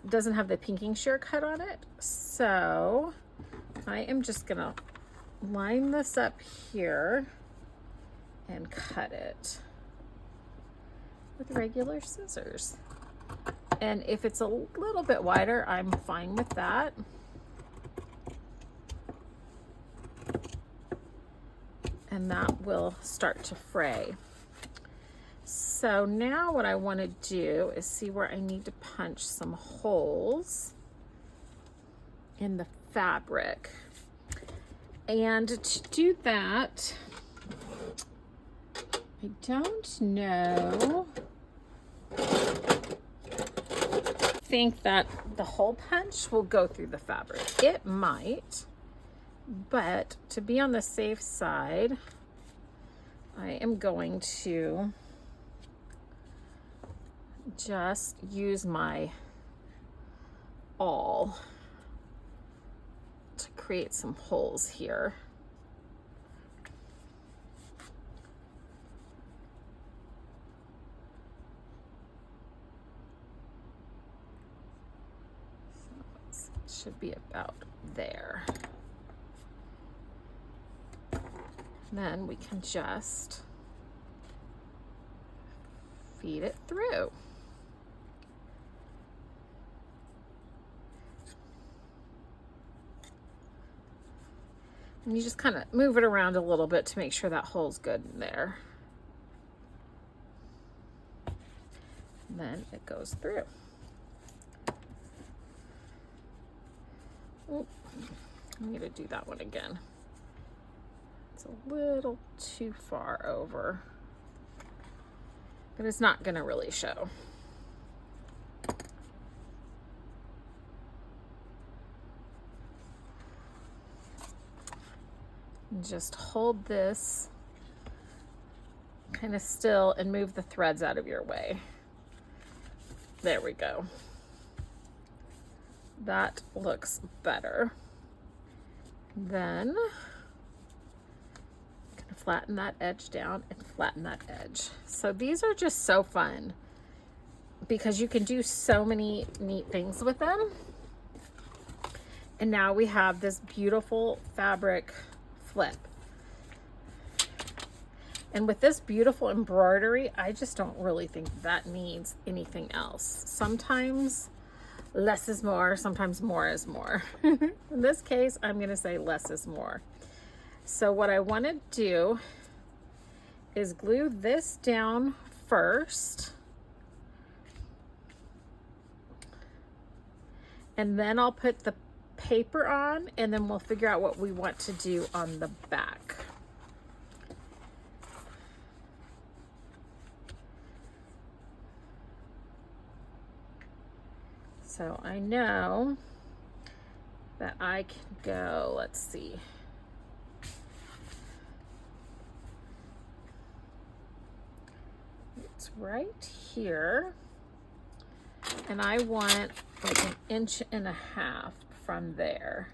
doesn't have the pinking shear cut on it. So I am just gonna line this up here and cut it with regular scissors. And if it's a little bit wider, I'm fine with that. And that will start to fray. So now what I want to do is see where I need to punch some holes in the fabric. And to do that, I don't know. I think that the hole punch will go through the fabric. It might, but to be on the safe side, I am going to just use my awl to create some holes here. Should be about there. Then we can just feed it through. And you just kind of move it around a little bit to make sure that hole's good in there. And then it goes through. Oh, I need to do that one again. It's a little too far over, but it's not going to really show. And just hold this kind of still and move the threads out of your way. There we go. That looks better. Then I'm gonna flatten that edge down and flatten that edge. So these are just so fun because you can do so many neat things with them. And now we have this beautiful fabric flip. And with this beautiful embroidery, I just don't really think that needs anything else. Sometimes less is more, sometimes more is more. In this case, I'm gonna say less is more. So what I wanna do is glue this down first, and then I'll put the paper on, and then we'll figure out what we want to do on the back. So I know that I can go, let's see. It's right here. And I want like 1.5 inches from there.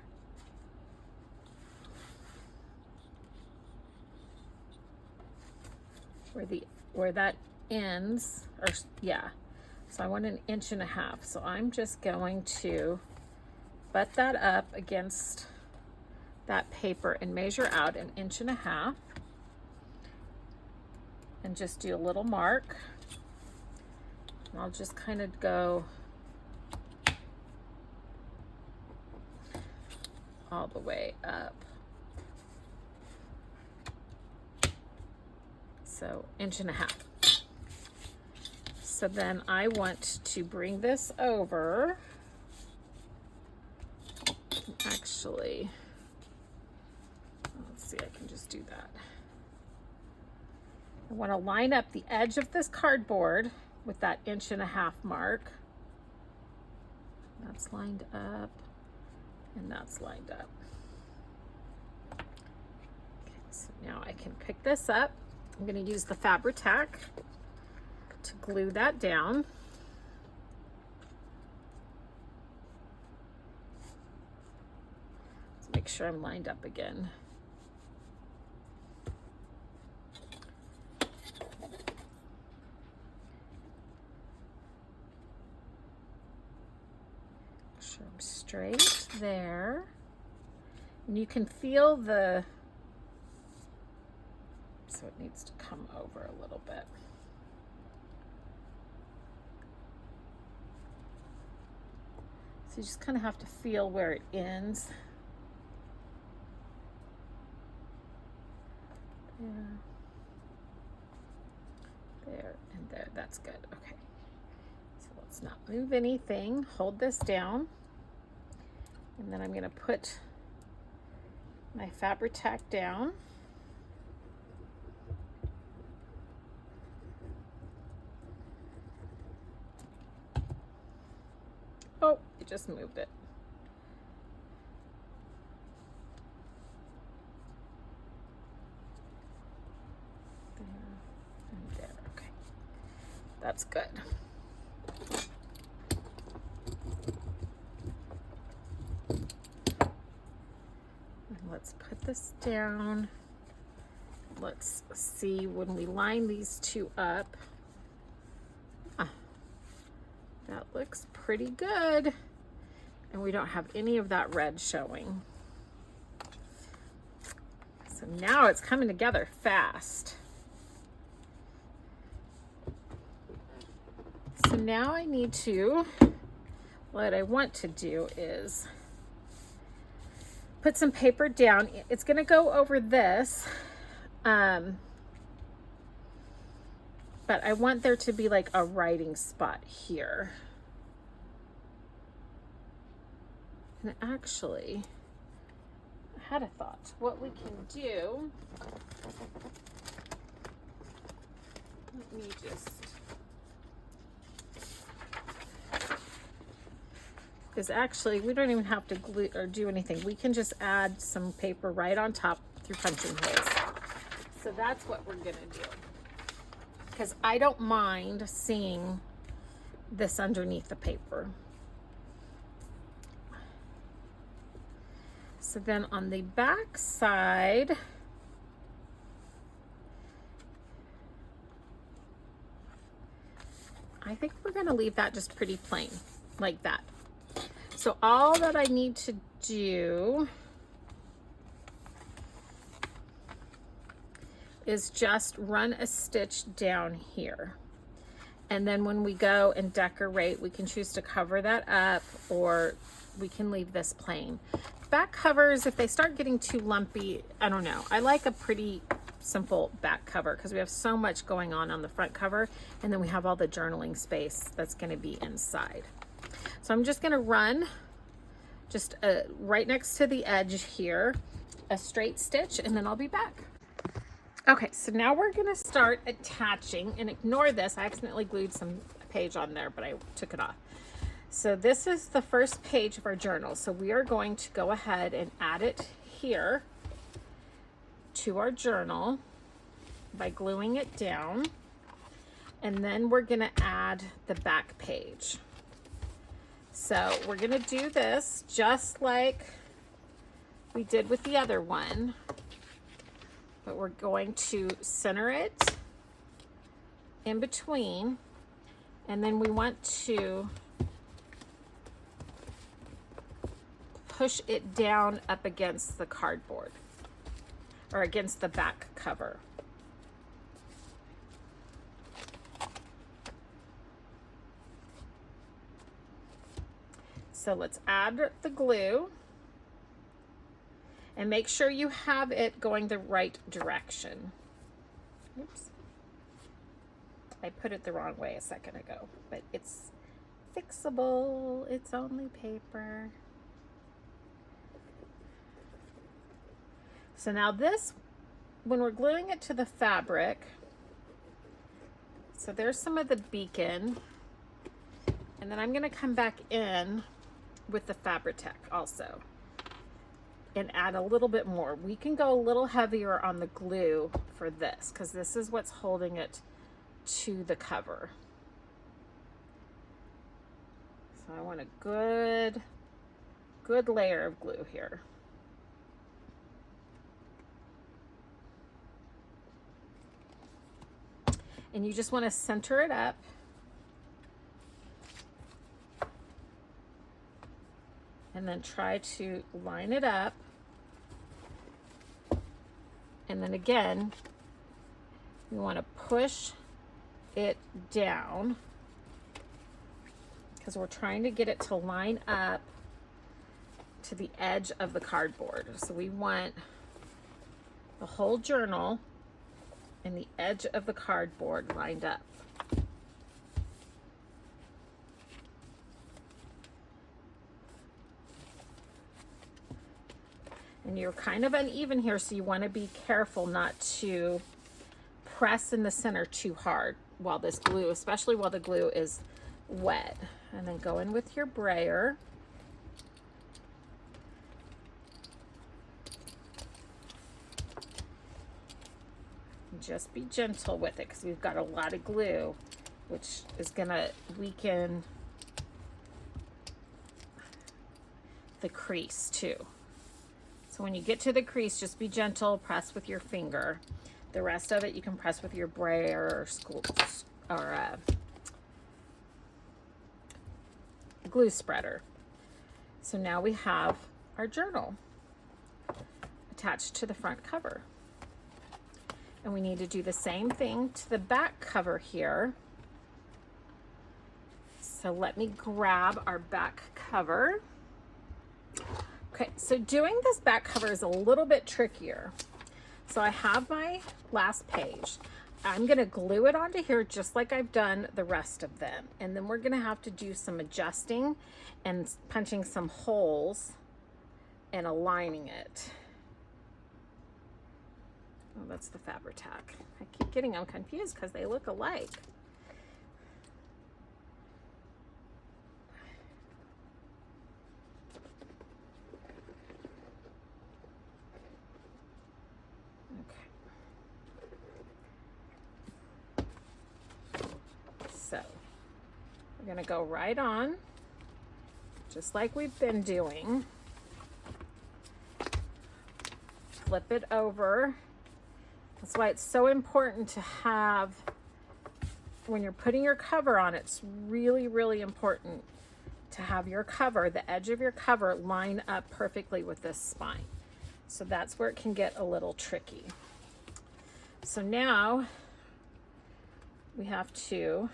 Where that ends, or yeah. So I want 1.5 inches. So I'm just going to butt that up against that paper and measure out 1.5 inches. And just do a little mark. And I'll just kind of go all the way up. So 1.5 inches. So then I want to bring this over. Actually, let's see, I can just do that. I want to line up the edge of this cardboard with that 1.5 inch mark. That's lined up, and that's lined up. Okay, so now I can pick this up. I'm going to use the Fabri-Tac to glue that down. Let's make sure I'm lined up again. Make sure I'm straight there. And you can feel the, so it needs to come over a little bit. So you just kind of have to feel where it ends. There and there. That's good. Okay. So let's not move anything. Hold this down. And then I'm going to put my Fabri-Tac down. Oh, it just moved it. There and there. Okay. That's good. And let's put this down. Let's see when we line these two up. That looks pretty good. And we don't have any of that red showing. So now it's coming together fast. So now I need to, what I want to do is put some paper down. It's going to go over this. But I want there to be like a writing spot here. And actually, I had a thought. What we can do, let me just, is actually, we don't even have to glue or do anything. We can just add some paper right on top through punching holes. So that's what we're gonna do. Because I don't mind seeing this underneath the paper. So then on the back side, I think we're gonna leave that just pretty plain, like that. So all that I need to do is just run a stitch down here. And then when we go and decorate, we can choose to cover that up or we can leave this plain. Back covers, if they start getting too lumpy, I don't know. I like a pretty simple back cover because we have so much going on the front cover, and then we have all the journaling space that's going to be inside. So I'm just going to run just right next to the edge here, a straight stitch, and then I'll be back. Okay, so now we're gonna start attaching, and ignore this, I accidentally glued some page on there, but I took it off. So this is the first page of our journal. So we are going to go ahead and add it here to our journal by gluing it down. And then we're going to add the back page. So we're going to do this just like we did with the other one, but we're going to center it in between, and then we want to push it down up against the cardboard or against the back cover. So let's add the glue and make sure you have it going the right direction. Oops. I put it the wrong way a second ago, but it's fixable. It's only paper. So now this, when we're gluing it to the fabric, so there's some of the beacon, and then I'm going to come back in with the Fabri-Tac also and add a little bit more. We can go a little heavier on the glue for this because this is what's holding it to the cover. So I want a good layer of glue here. And you just want to center it up. And then try to line it up. And then again, you want to push it down because we're trying to get it to line up to the edge of the cardboard. So we want the whole journal and the edge of the cardboard lined up. And you're kind of uneven here, so you want to be careful not to press in the center too hard while this glue, especially while the glue is wet. And then go in with your brayer. Just be gentle with it because we've got a lot of glue, which is gonna weaken the crease too. So when you get to the crease, just be gentle, press with your finger. The rest of it you can press with your brayer or glue spreader. So now we have our journal attached to the front cover. And we need to do the same thing to the back cover here. So let me grab our back cover. Okay, so doing this back cover is a little bit trickier. So I have my last page. I'm gonna glue it onto here just like I've done the rest of them. And then we're gonna have to do some adjusting and punching some holes and aligning it. Oh, that's the Fabri-Tac. I keep getting them confused because they look alike. So we're going to go right on, just like we've been doing. Flip it over. That's why it's so important to have, when you're putting your cover on, it's really, really important to have your cover, the edge of your cover, line up perfectly with this spine. So that's where it can get a little tricky. So now we have to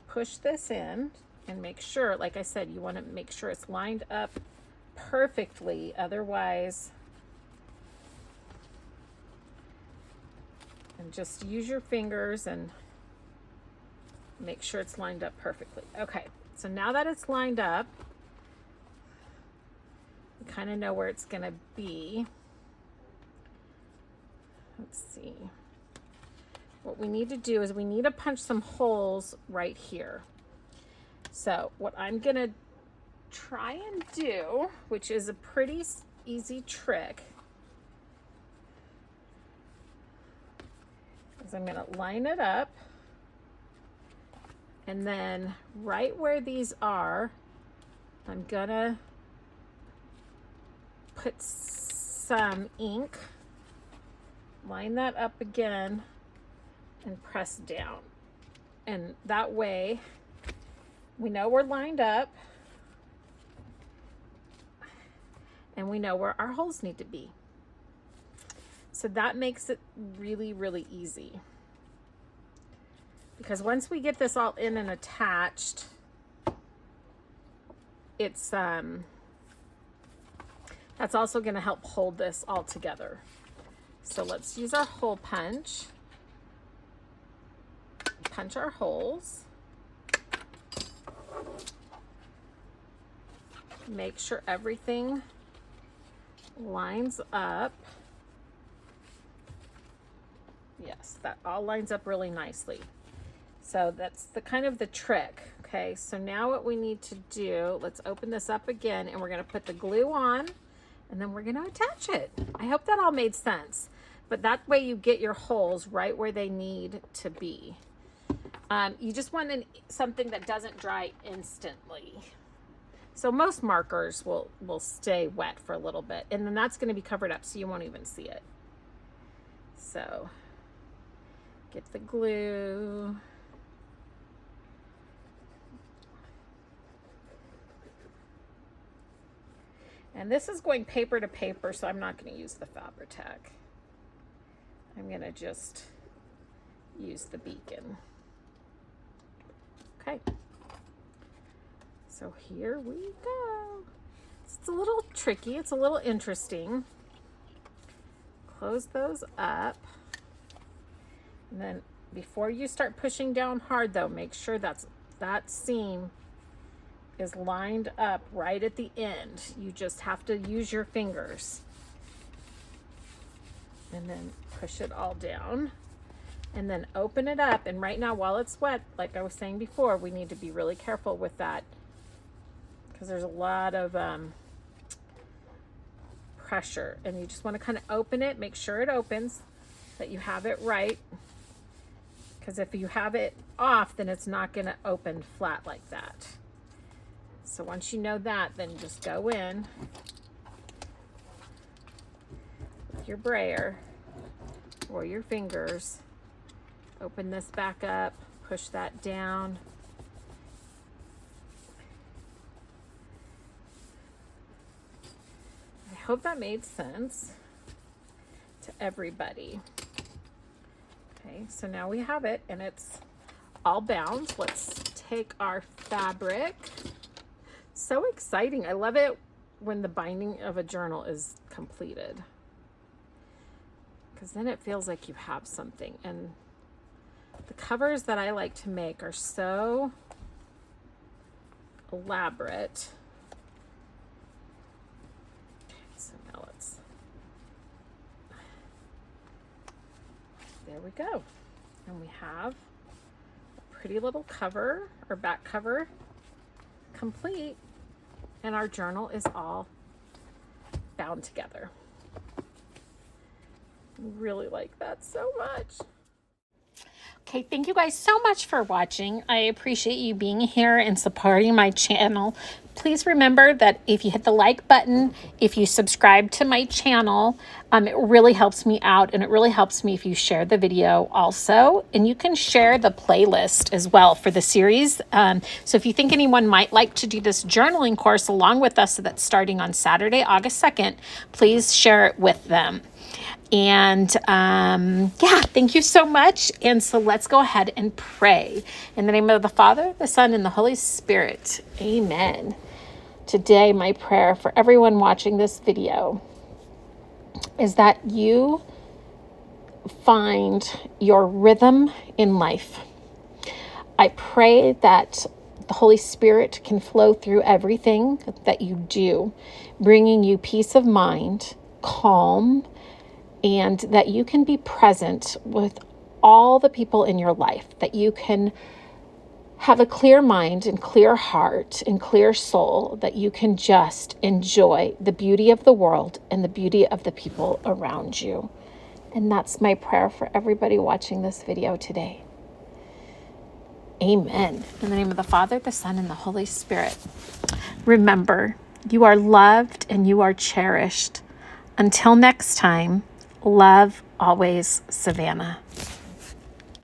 push this in and make sure, like I said, you want to make sure it's lined up perfectly. Otherwise, and just use your fingers and make sure it's lined up perfectly. Okay, so now that it's lined up, you kind of know where it's going to be. Let's see. What we need to do is we need to punch some holes right here. So what I'm gonna try and do, which is a pretty easy trick, is I'm gonna line it up, and then right where these are, I'm gonna put some ink, line that up again, and press down. And that way we know we're lined up and we know where our holes need to be. So that makes it really, really easy. Because once we get this all in and attached, it's that's also going to help hold this all together. So let's use our hole punch. Punch our holes. Make sure everything lines up. Yes, that all lines up really nicely. So that's the kind of the trick. Okay, so now what we need to do, let's open this up again, and we're going to put the glue on, and then we're going to attach it. I hope that all made sense. But that way you get your holes right where they need to be. You just want something that doesn't dry instantly. So most markers will stay wet for a little bit, and then that's going to be covered up so you won't even see it. So get the glue. And this is going paper to paper, so I'm not going to use the Fabri-Tac. I'm going to just use the beacon. Okay. So here we go. It's a little tricky. It's a little interesting. Close those up. And then before you start pushing down hard, though, make sure that seam is lined up right at the end. You just have to use your fingers. And then push it all down. And then open it up. And right now, while it's wet, like I was saying before, we need to be really careful with that, because there's a lot of pressure. And you just want to kind of open it, make sure it opens, that you have it right. Because if you have it off, then it's not going to open flat like that. So once you know that, then just go in with your brayer or your fingers. Open this back up, push that down. I hope that made sense to everybody. Okay, so now we have it and it's all bound. Let's take our fabric. So exciting. I love it when the binding of a journal is completed, because then it feels like you have something. And the covers that I like to make are so elaborate. So now there we go. And we have a pretty little cover, or back cover, complete, and our journal is all bound together. Really like that so much. Okay, thank you guys so much for watching. I appreciate you being here and supporting my channel. Please remember that if you hit the like button, if you subscribe to my channel, it really helps me out, and it really helps me if you share the video also. And you can share the playlist as well for the series. So if you think anyone might like to do this journaling course along with us that's starting on Saturday, August 2nd, please share it with them. And yeah, thank you so much. And so let's go ahead and pray. In the name of the Father, the Son, and the Holy Spirit. Amen. Today, my prayer for everyone watching this video is that you find your rhythm in life. I pray that the Holy Spirit can flow through everything that you do, bringing you peace of mind, calm, and that you can be present with all the people in your life, that you can have a clear mind and clear heart and clear soul, that you can just enjoy the beauty of the world and the beauty of the people around you. And that's my prayer for everybody watching this video today. Amen. In the name of the Father, the Son, and the Holy Spirit. Remember, you are loved and you are cherished. Until next time, love always, Savannah.